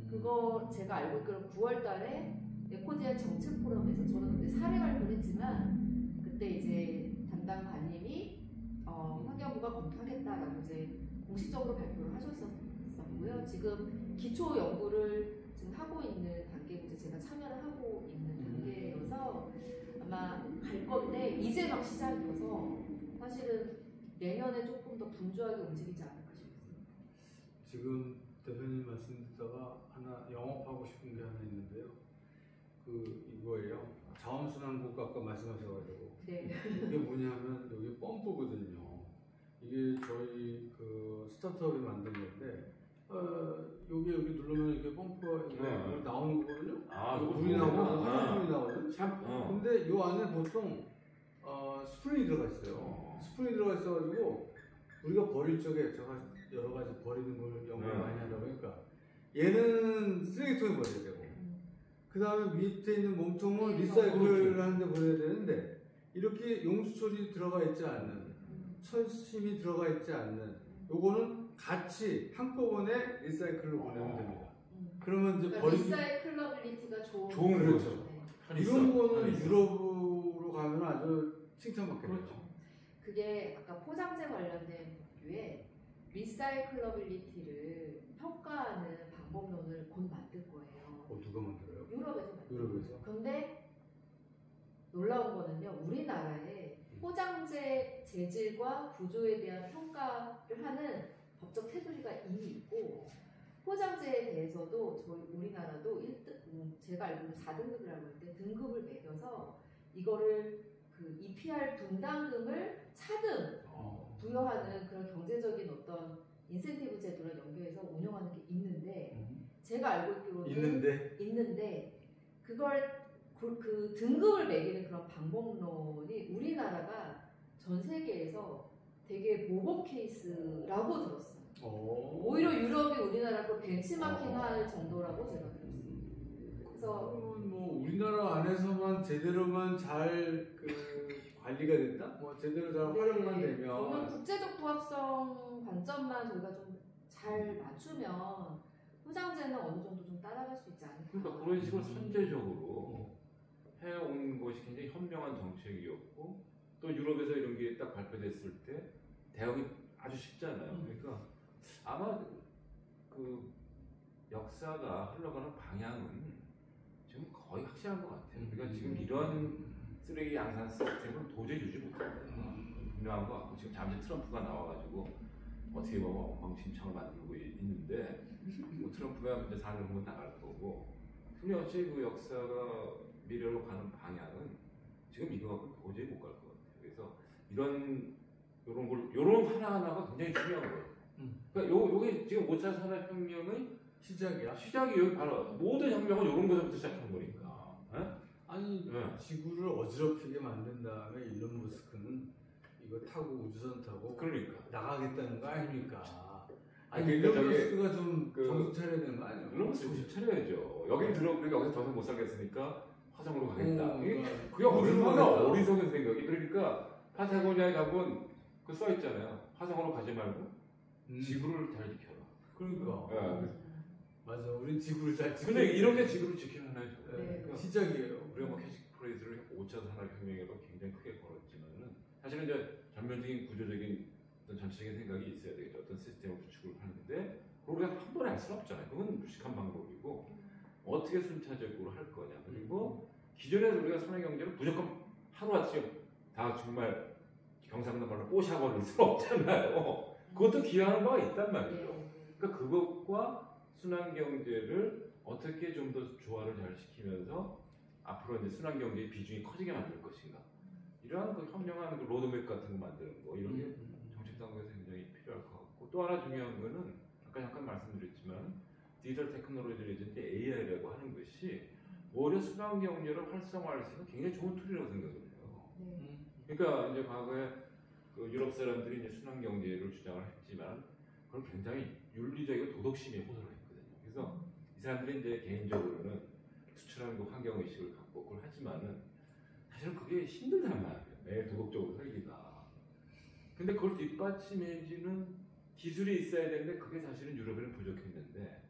그거 제가 알고 있기로는 9월 달에 에코디자인 정책 포럼에서 저는 그때 사례 발표를 했지만 그때 이제 담당 관님이 환경부가 검토하겠다라고 이제 공식적으로 발표를 하셨었고요. 지금 기초 연구를 지금 하고 있는 단계고 이제 제가 참여를 하고 있는 단계여서 아마 갈 건데 이제 막 시작이어서 사실은 내년에 조금 더 분주하게 움직이지 않을까 싶습니다. 지금 대표님 말씀 듣다가 하나 영업하고 싶은 게 하나 있는데요. 이거예요. 자원순환국 아까 말씀하셔가지고 네. 이게 뭐냐면 여기 펌프거든요. 이게 저희 스타트업이 만든 건데 여기 누르면 이렇게 펌프가 네. 나오는 거거든요. 아, 물이 나오고 물이 나오거든. 샴푸. 근데 요 안에 보통 스프링이 들어가 있어요. 스프링이 들어가 있어가지고 우리가 버릴 적에 제가 여러 가지 버리는 걸 연구를 많이 하다 보니까 얘는 쓰레기통에 버려야 되고 그 다음에 밑에 있는 몸통은 리사이클을 하는데 버려야 되는데 이렇게 용수철이 들어가 있지 않는 철심이 들어가 있지 않는 요거는 같이 한꺼번에 리사이클로 보내면 됩니다. 그러면 이제 그러니까 버리기 리사이클러빌리티가 좋은 그렇죠. 거죠. 네. 이런 거는 유럽으로 가면 아주 칭찬받겠네요. 그렇죠. 그게 아까 포장재 관련된 법규에 리사이클러빌리티를 평가하는 방법론을 곧 만들 거예요. 누가 만들어요? 유럽에서 만들 유럽에서? 그런데 놀라운 거는요, 우리나라에 포장재 재질과 구조에 대한 평가를 하는 법적 테두리가 이미 있고 포장재에 대해서도 우리나라도 1등, 제가 알기로 4등급이라고 할 때 등급을 매겨서 이거를 EPR 분담금을 차등 부여하는 그런 경제적인 어떤 인센티브 제도랑 연계해서 운영하는 게 있는데 제가 알고 있기로는 있는데 그걸 그 등급을 매기는 그런 방법론이 우리나라가 전 세계에서 되게 모범 케이스라고 들었어요. 오히려 유럽이 우리나라 거 벤치마킹할 정도라고 제가 들었어요. 그래서 뭐 우리나라 안에서만 제대로만 잘 관리가 됐다? 뭐 제대로 잘 활용만 저는 되면 국제적 부합성 관점만 저희가 좀 잘 맞추면 포장재는 어느 정도 좀 따라갈 수 있지 않을까. 그러니까 그런 식으로 선제적으로 해온 것이 굉장히 현명한 정책이었고 또 유럽에서 이런 게 딱 발표됐을 때 대응이 아주 쉽잖아요. 그러니까 아마 그 역사가 흘러가는 방향은 지금 거의 확실한 것 같아요. 그러니까 지금 이런 쓰레기 양산 시스템은 도저히 유지 못한다. 분명한 것 같고 지금 잠시 트럼프가 나와가지고 어떻게 보면 엉망진창을 만들고 있는데 뭐 트럼프가 이제 사는 건 나갈 거고 근데 어차피 그 역사가 미래로 가는 방향은 지금 이거 갖고 도저히 못 갈 것 같아요. 그래서 요런 하나하나가 굉장히 중요한 거예요. 그러니까 요게 지금 5차 산업혁명의 시작이 여기 바로 모든 혁명은 요런 거부터 시작한 거니까. 아니 지구를 어지럽히게 만든 다음에 일론 머스크는 이거 타고 우주선 타고 그러니까 나가겠다는 거 아닙니까? 아니 그러니까 일론 머스크가 좀 그 정신 차려야 되는 거 아니에요? 일론 머스크 정신 차려야죠. 여기 들어오니까 여기서 더 이상 못 살겠으니까 화성으로 가겠다. 그러니까 그게 얼마나 어리석은 생각이. 그러니까 파타고니아에 가본 그 써 있잖아요. 화성으로 가지 말고 지구를 잘 지켜라. 그러니까 맞아. 우린 지구를 잘 지켜. 근데 이런 게 지구를 지키는 하나죠. 네. 시작이에요. 우리가 뭐 캐치프레이즈를 5차 산업혁명에도 굉장히 크게 걸었지만은 사실은 이제 전면적인 구조적인 어떤 전체적인 생각이 있어야 되겠죠. 어떤 시스템을 구축을 하는데 그걸 우리가 한 번에 할 수는 없잖아요. 그건 무식한 방법이고 어떻게 순차적으로 할 거냐. 그리고 기존에 우리가 산업경제를 무조건 하루아침에 다 정말 경상도 말로 뽀샤버릴 수는 없잖아요. 그것도 기여하는 바가 있단 말이죠. 그러니까 그것과 순환경제를 어떻게 좀 더 조화를 잘 시키면서 앞으로 이제 순환경제의 비중이 커지게 만들 것인가. 이러한 그 현명한 그 로드맵 같은 거 만드는 거 이런 게 정책 당국에서 굉장히 필요할 것 같고 또 하나 중요한 거는 아까 잠깐 말씀드렸지만 디지털 테크놀로지를 이제 AI라고 하는 것이 오히려 순환경제를 활성화할 수 있는 굉장히 좋은 툴이라고 생각을 해요. 그러니까 이제 과거에 그 유럽 사람들이 이제 순환경제를 주장을 했지만 그건 굉장히 윤리적이고 도덕심이 호소했거든요. 그래서 이 사람들이 이제 개인적으로는 수출하는 그 환경의식을 갖고 그걸 하지만은 사실은 그게 힘들단 말이에요. 매일 도덕적으로 살기가. 근데 그걸 뒷받침해주는 기술이 있어야 되는데 그게 사실은 유럽에는 부족했는데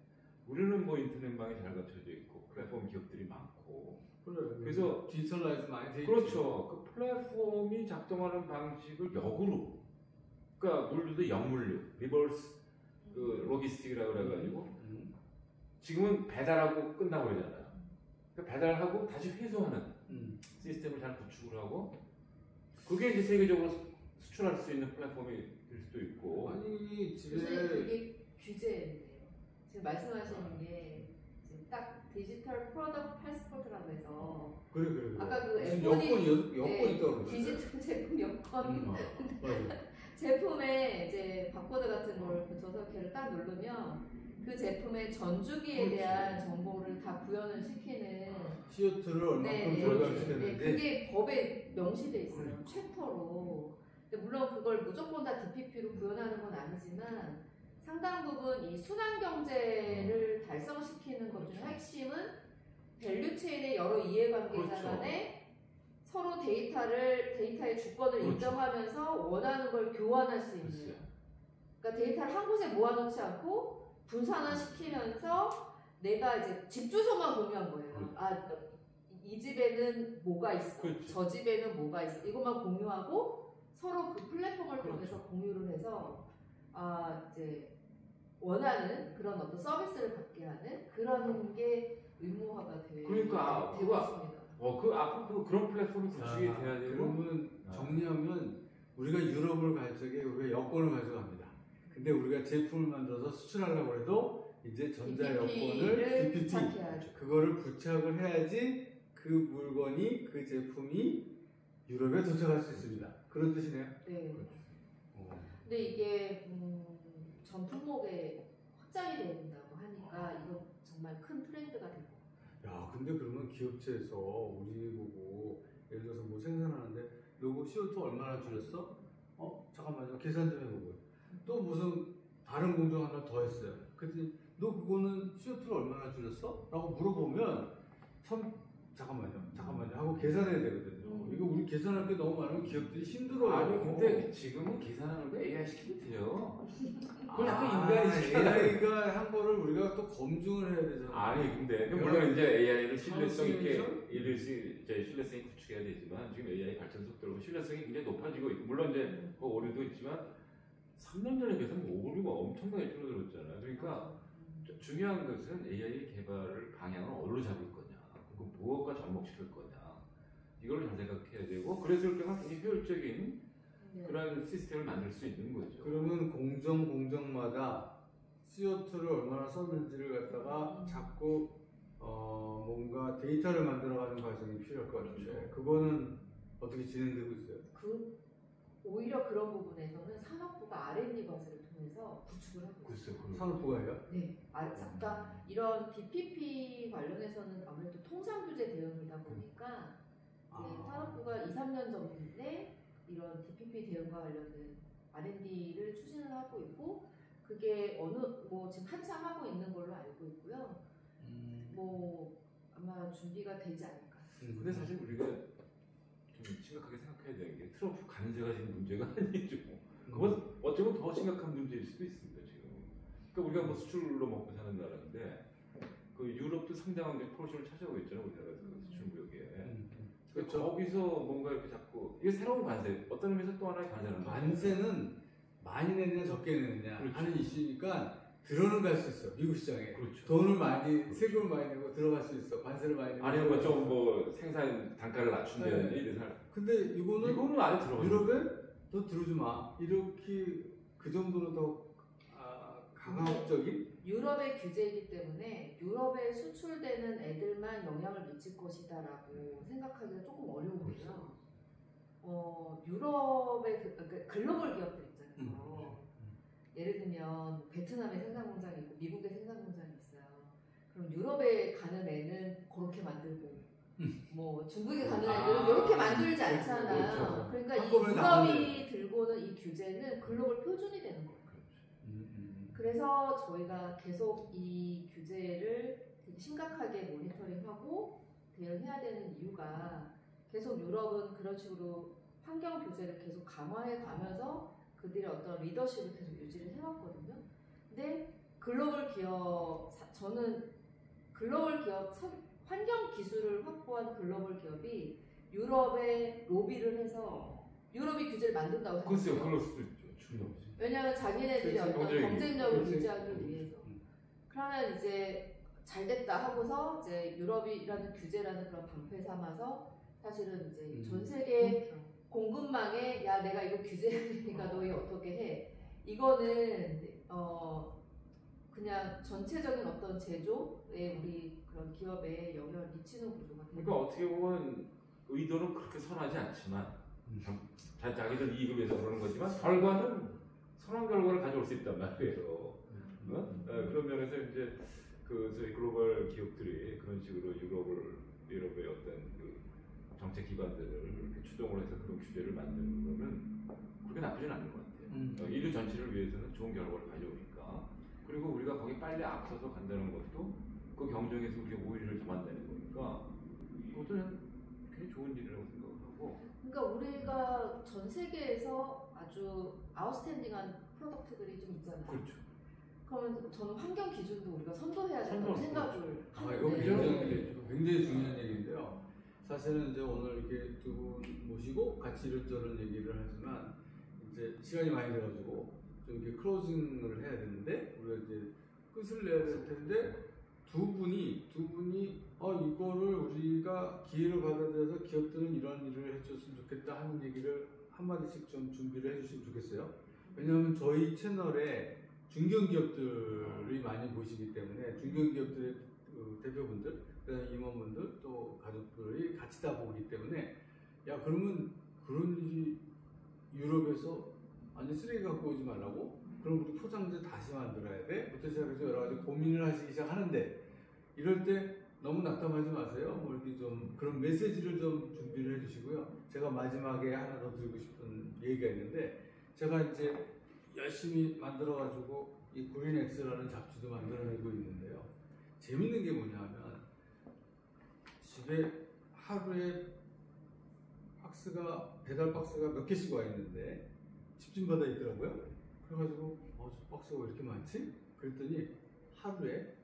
우리는 뭐 인터넷망이 잘 갖춰져 있고 플랫폼 기업들이 많고 그래서 디지털라이즈 많이 돼 있죠. 그렇죠. 그 플랫폼이 작동하는 방식을 역으로 그러니까 물류도 역물류, 리버스 그 로기스틱이라고 그래가지고 지금은 배달하고 끝나버리잖아요. 그러니까 배달하고 다시 회수하는 시스템을 잘 구축을 하고 그게 이제 세계적으로 수출할 수 있는 플랫폼이 될 수도 있고. 아니 요새 그게 규제 지금 말씀하시는 게 지금 딱 디지털 프로덕트 패스포트라고 해서 그래. 아까 그 무슨 M1이 여권이 있다고 그러죠. 디지털 제품 여권 맞아. 제품에 이제 바코드 같은 걸 붙여서 걔를 딱 누르면 그 제품의 전주기에 그렇지. 대한 정보를 다 구현을 시키는 CO2를 얼마큼 절감시켰는데 그게 법에 명시돼 있어요. 챕터로. 근데 물론 그걸 무조건 다 DPP로 구현하는 건 아니지만 상당 부분 이 순환 경제를 달성시키는 것 중에 핵심은 밸류체인의 여러 이해관계자 그렇죠. 간에 서로 데이터의 주권을 그렇죠. 인정하면서 원하는 걸 교환할 수 있는. 글쎄요. 그러니까 데이터를 한 곳에 모아놓지 않고 분산화시키면서 내가 이제 집 주소만 공유한 거예요. 그렇죠. 아, 이 집에는 뭐가 있어. 그렇죠. 저 집에는 뭐가 있어. 이것만 공유하고 서로 그 플랫폼을 그렇죠. 통해서 공유를 해서 이제 원하는 그런 어떤 서비스를 받게 하는 그런 게 의무화가 되고 그러니까 있습니다. 앞으로 그런 플랫폼이 구축이 돼야 되고. 그러면 정리하면 우리가 유럽을 갈 적에 우리가 여권을 가져갑니다. 근데 우리가 제품을 만들어서 수출하려고 해도 이제 전자 여권을 DPP 부착해야죠. 그거를 부착을 해야지 그 물건이 그 제품이 유럽에 도착할 수 있습니다. 그런 뜻이네요. 네. 어. 근데 이게 전 품목에 확장이 된다고 하니까 이거 정말 큰 트렌드가 될 것 같아요. 야, 근데 그러면 기업체에서 우리 보고 예를 들어서 뭐 생산하는데 너그 CO2 얼마나 줄였어? 잠깐만요. 계산 좀 해보고. 또 무슨 다른 공정 하나 더 했어요. 그랬더니 너 그거는 CO2를 얼마나 줄였어? 라고 물어보면 잠깐만요 하고 계산해야 되거든요. 이거 우리 계산할 게 너무 많으면 기업들이 힘들어요. 아니 근데 지금은 계산하는 거 AI 시키면 돼요. 그걸 약간 인간이 AI가 한 거를 우리가 또 검증을 해야 되잖아요. 아니 근데 물론 이제 AI를 신뢰성 있게 신뢰성이 구축해야 되지만 지금 AI 발전 속도로 신뢰성이 굉장히 높아지고 있고 물론 이제 그 오류도 있지만 3년 전에 비해서는 오류가 엄청나게 줄어들었잖아요. 그러니까 중요한 것은 AI 개발을 방향을 어디로 잡을 거냐, 그리고 무엇과 접목시킬 거냐 이걸 잘 생각해야 되고 그랬을 경우 굉장히 효율적인 그런 시스템을 만들 수 있는 거죠. 그러면 공정마다 CO2를 얼마나 썼는지를 갖다가 자꾸 뭔가 데이터를 만들어가는 과정이 필요할 것 같은데 그렇죠. 그거는 어떻게 진행되고 있어요? 오히려 그런 부분에서는 산업부가 R&D 과제를 통해서 구축을 하고 있어요. 산업부가요? 네. 그러니까 이런 DPP 관련해서는 아무래도 통상 규제 대응이다 보니까 산업부가 2, 3년 전에 이런 DPP 대응과 관련된 R&D를 추진을 하고 있고 그게 지금 한참 하고 있는 걸로 알고 있고요. 아마 준비가 되지 않을까. 근데 사실 우리가 좀 심각하게 생각해야 되는 게 트럼프 관세가 지금 문제가 아니죠. 그건 어쩌면 더 심각한 문제일 수도 있습니다 지금. 그러니까 우리가 뭐 수출로 먹고 사는 나라인데 그 유럽도 상당한 포르쉐를 차지하고 있잖아요 우리나라 수출 무역에. 그렇죠. 거기서 뭔가 이렇게 자꾸 이게 새로운 관세 어떤 의미에서 또 하나의 관세라는 거죠. 관세는 많이 내느냐 적게 내느냐 그렇죠. 하는 이슈니까 들어는 갈 수 있어 미국 시장에. 그렇죠. 돈을 많이 세금을 많이 내고 들어갈 수 있어. 관세를 많이 내고. 아니면 좀 생산 단가를 낮춘다든지 이런. 근데 이거는 안에 들어가. 유럽에 너 들어오지 마. 이렇게 그 정도로 더 강압적인. 유럽의 규제이기 때문에 유럽에 수출되는 애들만 영향을 미칠 것이다라고 생각하기가 조금 어려운데요. 유럽의 글로벌 기업들 있잖아요. 예를 들면 베트남에 생산 공장이 있고 미국에 생산 공장이 있어요. 그럼 유럽에 가는 애는 그렇게 만들고 뭐 중국에 가는 애들은 이렇게 만들지 않잖아요. 그렇죠. 그러니까 이 한꺼번에 유럽이 들고는 이 규제는 글로벌 표준이 되는 거예요. 그래서 저희가 계속 이 규제를 되게 심각하게 모니터링하고 대응해야 되는 이유가 계속 유럽은 그런 식으로 환경 규제를 계속 강화해 가면서 그들의 어떤 리더십을 계속 유지를 해왔거든요. 근데 글로벌 기업, 저는 글로벌 기업, 환경 기술을 확보한 글로벌 기업이 유럽에 로비를 해서 유럽이 규제를 만든다고 생각해요. 글쎄요, 그럴 수도 있죠. 충분히. 왜냐하면 자기네들이 어떤 경쟁력을 유지하기 위해서. 그러면 이제 잘 됐다 하고서 이제 유럽이라는 규제라는 그런 방패 삼아서 사실은 이제 전 세계 공급망에 야 내가 이거 규제해야 되니까 너희 어떻게 해? 이거는 그냥 전체적인 어떤 제조에 우리 그런 기업에 영향을 미치는 구조가 되는 그러니까 어떻게 보면 의도는 그렇게 선하지 않지만 자기들 이익을 위해서 그러는 거지만 결과는 선한 결과를 가져올 수 있단 말이에요. 그런 면에서 이제 그 저희 글로벌 기업들이 그런 식으로 유럽의 어떤 그 정책 기관들을 이렇게 추동을 해서 그런 규제를 만드는 거는 그렇게 나쁘진 않은 것 같아요. 인류 전체를 위해서는 좋은 결과를 가져오니까. 그리고 우리가 거기 빨리 앞서서 간다는 것도 그 경쟁에서 우리가 우위를 잡아내는 거니까 이것도 굉장히 좋은 일이라고 생각을 하고. 그러니까 우리가 전 세계에서 아주 아웃스탠딩한 프로덕트들이 좀 있잖아요. 그렇죠. 그러면 저는 환경 기준도 우리가 선도해야 된다고 생각을 이거 굉장히 중요한 얘기인데요. 사실은 이제 오늘 이렇게 두 분 모시고 같이 이런저런 얘기를 하지만 이제 시간이 많이 돼가지고 좀 이렇게 클로징을 해야 되는데 우리가 이제 끝을 내야 될 텐데 두 분이 이거를 우리가 기회를 받아들여서 기업들은 이런 일을 해줬으면 좋겠다 하는 얘기를 한마디씩 좀 준비를 해주시면 좋겠어요. 왜냐하면 저희 채널에 중견기업들이 많이 보시기 때문에 중견기업들의 대표분들, 그다음에 임원분들 또 가족들이 같이 다 보기 때문에 야 그러면 그런 일이 유럽에서 아니 쓰레기 갖고 오지 말라고? 그럼 우리 포장재 다시 만들어야 돼? 부터 시작해서 여러 가지 고민을 하시기 시작하는데 이럴 때 너무 낙담하지 마세요. 뭐 이렇게 좀 그런 메시지를 좀 준비를 해주시고요. 제가 마지막에 하나 더 드리고 싶은 얘기가 있는데 제가 이제 열심히 만들어가지고 이 그린엑스라는 잡지도 만들어내고 있는데요. 재밌는 게 뭐냐면 집에 하루에 배달 박스가 몇 개씩 와 있는데 집집마다 있더라고요. 그래가지고 저 박스가 왜 이렇게 많지? 그랬더니 하루에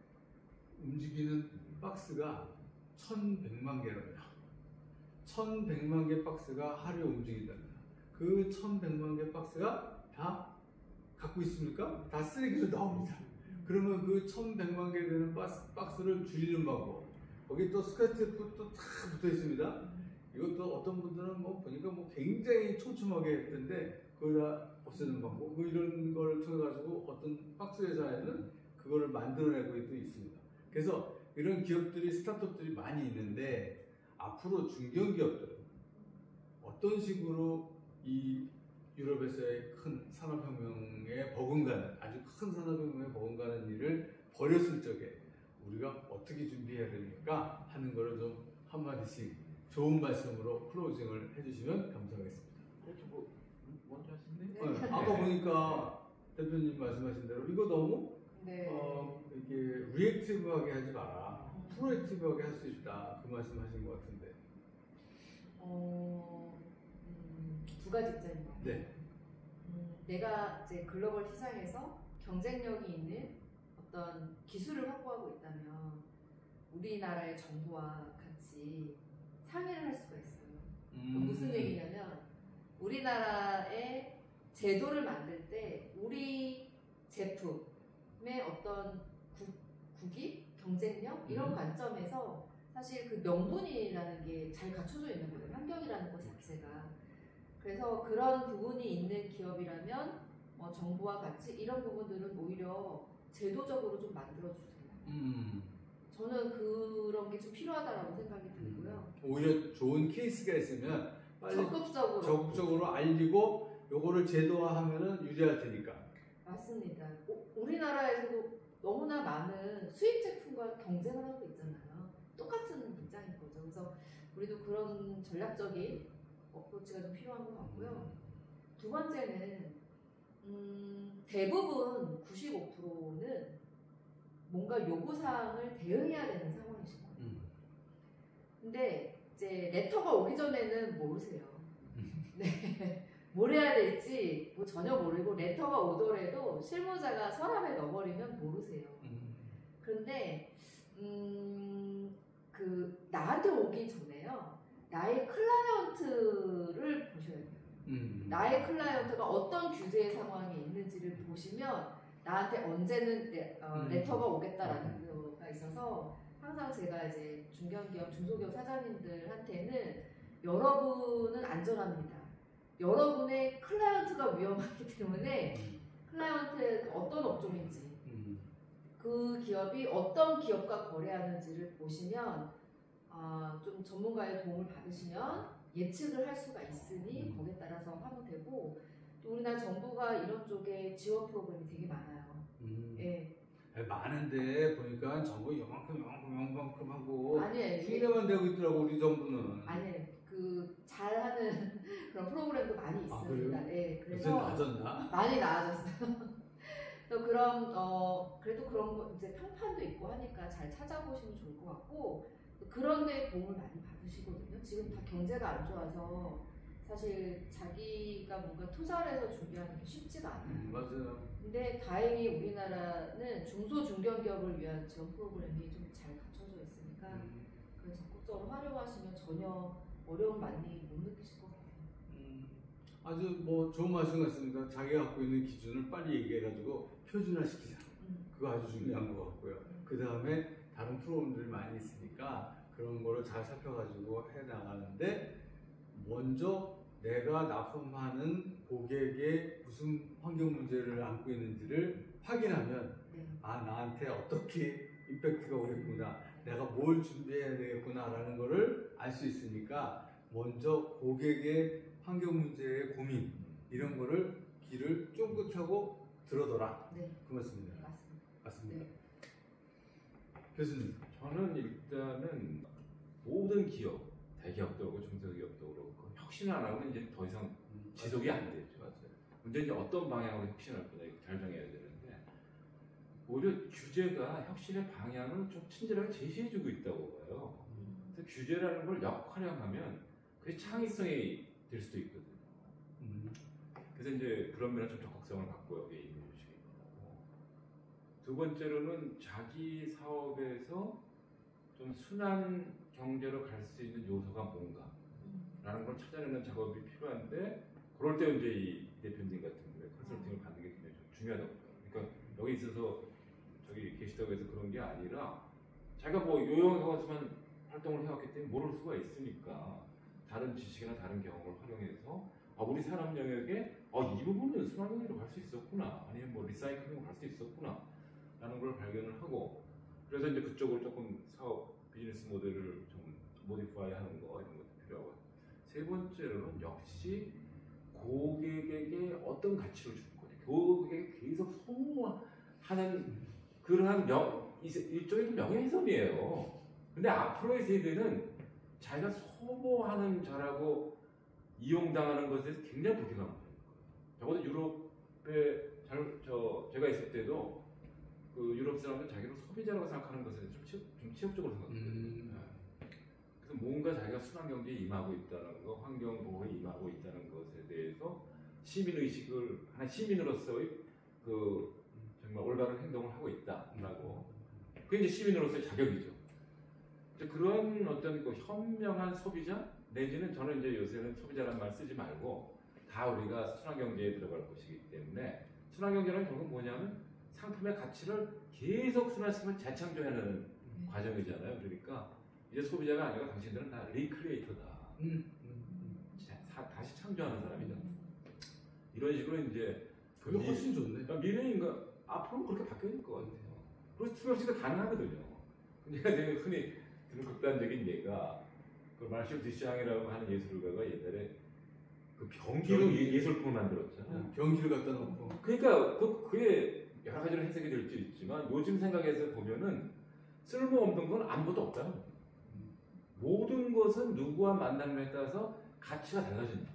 움직이는 박스가 1100만 개랍니다. 1100만 개 박스가 하루에 움직인답니다. 그 1100만 개 박스가 다 갖고 있습니까? 다 쓰레기로 나옵니다. 그러면 그 1100만 개 되는 박스를 줄이는 방법. 거기 또 스크래치북도 다 붙어 있습니다. 이것도 어떤 분들은 뭐 보니까 뭐 굉장히 촘촘하게 했던데 그걸 다 없애는 방법. 뭐 이런 걸 통해 가지고 어떤 박스 회사에는 그거를 만들어내고 있습니다. 그래서 이런 기업들이 스타트업들이 많이 있는데 앞으로 중견기업들은 어떤 식으로 이 유럽에서의 큰 산업혁명에 버금가는 아주 큰 산업혁명에 버금가는 일을 벌였을 적에 우리가 어떻게 준비해야 됩니까? 하는 거를 좀 한마디씩 좋은 말씀으로 클로징을 해주시면 감사하겠습니다. 뭐 먼저 하시네. 네. 아까 보니까 대표님 말씀하신 대로 이거 너무 이게 리액티브하게 하지 마라. 프로액티브하게 할 수 있다. 그 말씀하신 것 같은데. 두 가지 입장입니다. 네. 내가 이제 글로벌 시장에서 경쟁력이 있는 어떤 기술을 확보하고 있다면 우리나라의 정부와 같이 상의를 할 수가 있어요. 무슨 얘기냐면 우리나라의 제도를 만들 때 우리 제품의 어떤 국익, 경쟁력 이런 관점에서 사실 그 명분이라는 게 잘 갖춰져 있는 거예요. 환경이라는 것 자체가. 그래서 그런 부분이 있는 기업이라면 정부와 같이 이런 부분들은 오히려 제도적으로 좀 만들어주세요. 저는 그런 게 좀 필요하다라고 생각이 들고요. 오히려 좋은 케이스가 있으면 빨리 적극적으로 알리고 요거를 제도화하면은 유리할 테니까. 맞습니다. 우리나라에서도 너무나 많은 수입 제품과 경쟁을 하고 있잖아요. 똑같은 입장인 거죠. 그래서 우리도 그런 전략적인 어프로치가 좀 필요한 것 같고요. 두 번째는 대부분 95%는 뭔가 요구사항을 대응해야 되는 상황이신 거예요. 근데 이제 레터가 오기 전에는 모르세요. 네. 뭘 해야 될지 뭐 전혀 모르고 레터가 오더라도 실무자가 서랍에 넣어버리면 모르세요. 그런데 그 나한테 오기 전에요. 나의 클라이언트를 보셔야 돼요. 나의 클라이언트가 어떤 규제의 상황에 있는지를 보시면 나한테 언제는 레터가 오겠다라는 거가 있어서 항상 제가 이제 중견기업, 중소기업 사장님들한테는 여러분은 안전합니다. 여러분의 클라이언트가 위험하기 때문에 클라이언트 어떤 업종인지 그 기업이 어떤 기업과 거래하는지를 보시면 좀 전문가의 도움을 받으시면 예측을 할 수가 있으니 거기에 따라서 하면 되고 또 우리나라 정부가 이런 쪽에 지원 프로그램이 되게 많아요. 예. 많은데 보니까 정부 요만큼 하고 아니 흉내만 내고 있더라고 우리 정부는. 아니 그 잘하는 그런 프로그램도 많이 있습니다. 그래요? 예. 요새 그래서 나아졌나? 많이 나아졌어요. 또 그런 그래도 그런 거 이제 평판도 있고 하니까 잘 찾아보시면 좋을 것 같고 그런데 도움을 많이 받으시거든요. 지금 다 경제가 안 좋아서 사실 자기가 뭔가 투자를 해서 준비하는 게 쉽지가 않아요. 맞아요. 근데 다행히 우리나라는 중소중견기업을 위한 지원 프로그램이 좀 잘 갖춰져 있으니까 그걸 적극적으로 활용하시면 전혀 어려움 많이 못 느끼실 것 같아요. 아주 뭐 좋은 말씀 같습니다. 자기가 갖고 있는 기준을 빨리 얘기해가지고 표준화시키자. 그거 아주 중요한 것 같고요. 그 다음에 다른 프로그램들이 많이 있으니까 그런 거를 잘 살펴가지고 해나가는데 먼저 내가 납품하는 고객의 무슨 환경 문제를 안고 있는지를 확인하면 나한테 어떻게 임팩트가 오겠구나, 내가 뭘 준비해야 되겠구나라는 거를 알 수 있으니까 먼저 고객의 환경 문제의 고민 이런 거를 귀를 쫑긋하고 들어둬라. 네. 그 말씀입니다. 맞습니다. 네. 교수님. 저는 일단은 모든 기업, 대기업도 그렇고 중소기업도 그렇고 혁신을 안 하면 이제 더 이상 지속이 안 되죠. 맞아요. 근데 이제 어떤 방향으로 혁신할 거냐 이거 잘 정해야 되는데 오히려 규제가 혁신의 방향을 좀 친절하게 제시해주고 있다고 봐요. 그래서 규제라는 걸 역활용하면 그게 창의성이 될 수도 있거든요. 그래서 이제 그런 면에 좀 적극성을 갖고 여기 있는 것이고, 두 번째로는 자기 사업에서 좀 순환 경제로 갈 수 있는 요소가 뭔가라는 걸 찾아내는 작업이 필요한데, 그럴 때 이제 이 대표님 같은 경우에 컨설팅을 받는 게 굉장히 좀 중요하다고 봐요. 그러니까 여기 있어서 저기 계시다고 해서 그런 게 아니라 자기가 뭐 요양사원에서만 활동을 해왔기 때문에 모를 수가 있으니까 다른 지식이나 다른 경험을 활용해서 우리 산업 영역에 이 부분은 순환경제로 갈 수 있었구나, 아니면 뭐 리사이클링으로 갈 수 있었구나 라는 걸 발견을 하고, 그래서 이제 그쪽으로 조금 사업 비즈니스 모델을 좀 모디파이 하는 거 이런 것도 필요하고, 세 번째로는 역시 고객에게 어떤 가치를 주는 거냐, 고객에게 계속 소모하는 그러한 일종의 명예훼손이에요. 근데 앞으로의 세대는 자기가 소모하는 자라고 이용당하는 것에 대해서 굉장히 불쾌감을 느껴요. 적어도 유럽에 제가 있을 때도 그 유럽 사람들 자기를 소비자라고 생각하는 것에 대해서 좀 치욕적으로 생각해요. 그래서 뭔가 자기가 순환경제에 임하고 있다는 거, 환경보호에 임하고 있다는 것에 대해서 시민의식을 하는 시민으로서의 그 정말 올바른 행동을 하고 있다라고, 그게 이제 시민으로서의 자격이죠. 그런 어떤 그 현명한 소비자, 내지는 저는 이제 요새는 소비자라는 말 쓰지 말고 다 우리가 순환경제에 들어갈 것이기 때문에, 순환경제는 결국 뭐냐면 상품의 가치를 계속 순환시키면 재창조하는 과정이잖아요. 그러니까 이제 소비자가 아니라 당신들은 다 리크리에이터다. 다시 창조하는 사람이다. 이런 식으로 이제 그게 훨씬 좋네. 미래인가 앞으로 그렇게 바뀌어질 것 같아요. 그래서 투명시가 가능하거든요. 제가 되게 흔히 드는 극단적인 예가 그 마셜 디샹이라고 하는 예술가가 옛날에 그 변기로 예술품을 만들었잖아요. 변기를 갖다 놓고. 그러니까 그게 여러 가지로 해석이 될 수 있지만 요즘 생각에서 보면은 쓸모없는 건 아무것도 없다. 모든 것은 누구와 만남에 따라서 가치가 달라진다.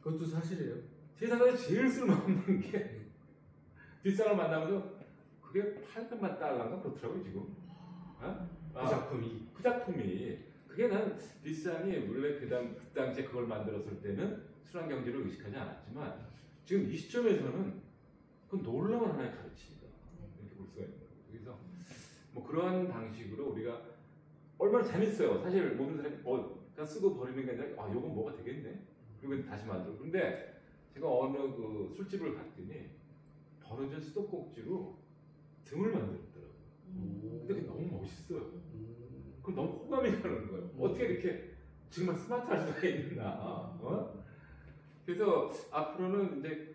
그것도 사실이에요. 세상에서 제일 쓸모없는 게 뒷사람 만나면서 그게 800만 달러인가 그렇더라고요 지금. 그 작품이 그게 난 뒷사람이 원래 그 당시에 그걸 만들었을 때는 순환경제를 의식하지 않았지만 지금 이 시점에서는 그 놀라운 하나의 가르침이다 이렇게 볼 수가 있는 거예요. 그래서 뭐 그런 방식으로 우리가 얼마나 재밌어요. 사실 모든 사람이 그냥 쓰고 버리는 게 아니라 요건 뭐가 되겠네. 그리고 다시 만들어. 근데 제가 어느 그 술집을 갔더니 버려진 수도꼭지로 등을 만들었더라고요. 근데 그게 너무 멋있어요. 그럼 너무 호감이 가는 거예요. 어떻게 이렇게 정말 스마트할 수가 있나. 그래서 앞으로는 이제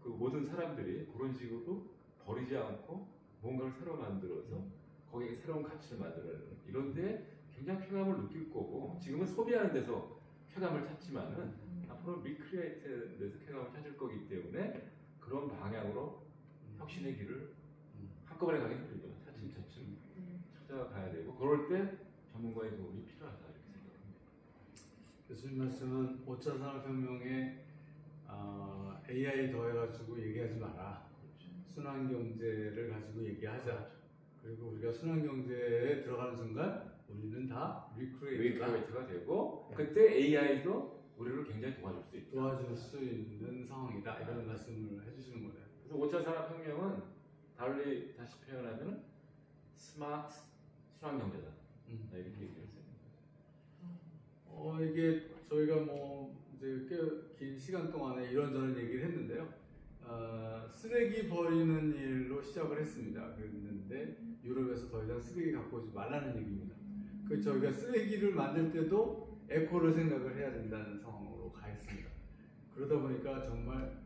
그 모든 사람들이 그런 식으로 버리지 않고 뭔가를 새로 만들어서 거기에 새로운 가치를 만들어내는 이런데 굉장히 쾌감을 느낄 거고 지금은 소비하는 데서 쾌감을 찾지만은 앞으로 리크리에이트하는 데서 쾌감을 찾을 거기 때문에 그런 방향으로 혁신의 길을 한꺼번에 가기 힘들죠. 차츰차츰 찾아가야 되고 그럴 때 전문가의 도움이 필요하다 이렇게 생각합니다. 교수님 말씀은 5차 산업혁명에 AI 더해가지고 얘기하지 마라. 순환경제를 가지고 얘기하자. 그리고 우리가 순환경제에 들어가는 순간 우리는 다 리크리에이트가 되고 그때 AI도 우리를 굉장히 도와줄 수 있다. 도와줄 수 있는 상황이다. 이런 말씀을 해주시는 거네요. 그래서 5차 산업혁명은 달리 다시 표현하면 스마트 순환경제다. 이렇게 얘기했어요. 이게 저희가 뭐 이제 꽤 긴 시간 동안에 이런저런 얘기를 했는데요. 쓰레기 버리는 일로 시작을 했습니다. 그랬는데 유럽에서 더 이상 쓰레기 갖고 오지 말라는 얘기입니다. 그 저희가 쓰레기를 만들 때도 에코를 생각을 해야 된다는 상황으로 가 있습니다. 그러다 보니까 정말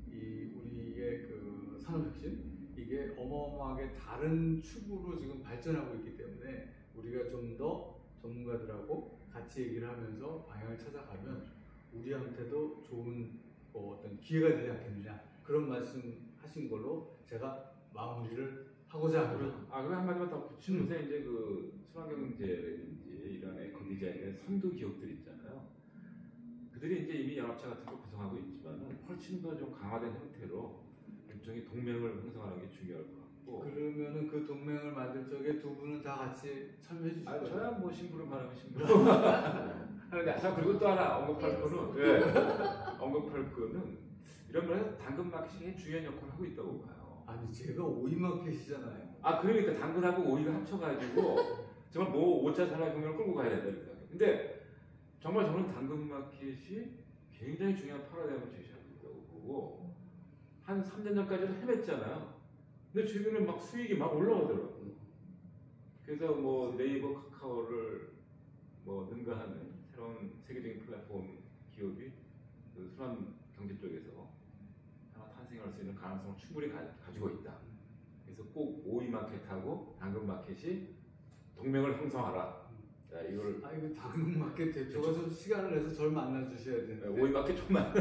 우리의 그 산업혁신 이게 어마어마하게 다른 축으로 지금 발전하고 있기 때문에 우리가 좀 더 전문가들하고 같이 얘기를 하면서 방향을 찾아가면 우리한테도 좋은 어떤 기회가 되지 않겠느냐 그런 말씀하신 걸로 제가 마무리를 하고자 합니다. 그럼 한마디만 더 붙이면서 이제 그 순환경제라든지 이런 에코 디자인의 선두 기업들 있잖아요. 그들이 이제 이미 연합체 같은 걸 구성하고 있지만은 훨씬 더 좀 강화된 형태로 일종의 동맹을 형성하는 게 중요할 것 같고. 그러면은 그 동맹을 만들 적에 두 분은 다 같이 참여해 주실 거예요? 저야 뭐 심부름 하면 심부름. 하는데 그리고 또 하나 언급할 거는 이런 면에서 당근 마켓이 중요한 역할을 하고 있다고 봐요. 아니 제가 오이 마켓이잖아요. 그러니까 당근하고 오이가 합쳐가지고 정말 뭐 5차 산업혁명을 끌고 가야 된다 이렇게 생각해요. 근데 정말 저는 당근 마켓이 굉장히 중요한 파라다임을 제시하고 있다고 보고 한 3년 전까지도 헤맸잖아요. 근데 최근에 막 수익이 막 올라가더라고요. 그래서 뭐 네이버, 카카오를 뭐 능가하는 새로운 세계적인 플랫폼 기업이 그 순환 경제 쪽에서 하나 탄생할 수 있는 가능성을 충분히 가지고 있다. 그래서 꼭 오이 마켓하고 당근 마켓이 동맹을 형성하라. 자, 이걸 이거 당근 마켓 대표가 좀 시간을 내서 저를 만나 주셔야 되는데. 오이 마켓 좀만.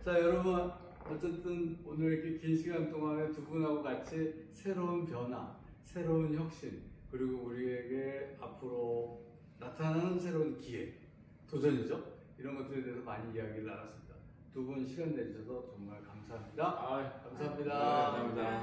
자, 여러분 어쨌든 오늘 이렇게 긴 시간 동안에 두 분하고 같이 새로운 변화, 새로운 혁신, 그리고 우리에게 앞으로 나타나는 새로운 기회, 도전이죠. 이런 것들에 대해서 많이 이야기를 나눴습니다. 두 분 시간 내주셔서 정말 감사합니다. 감사합니다. 감사합니다. 감사합니다.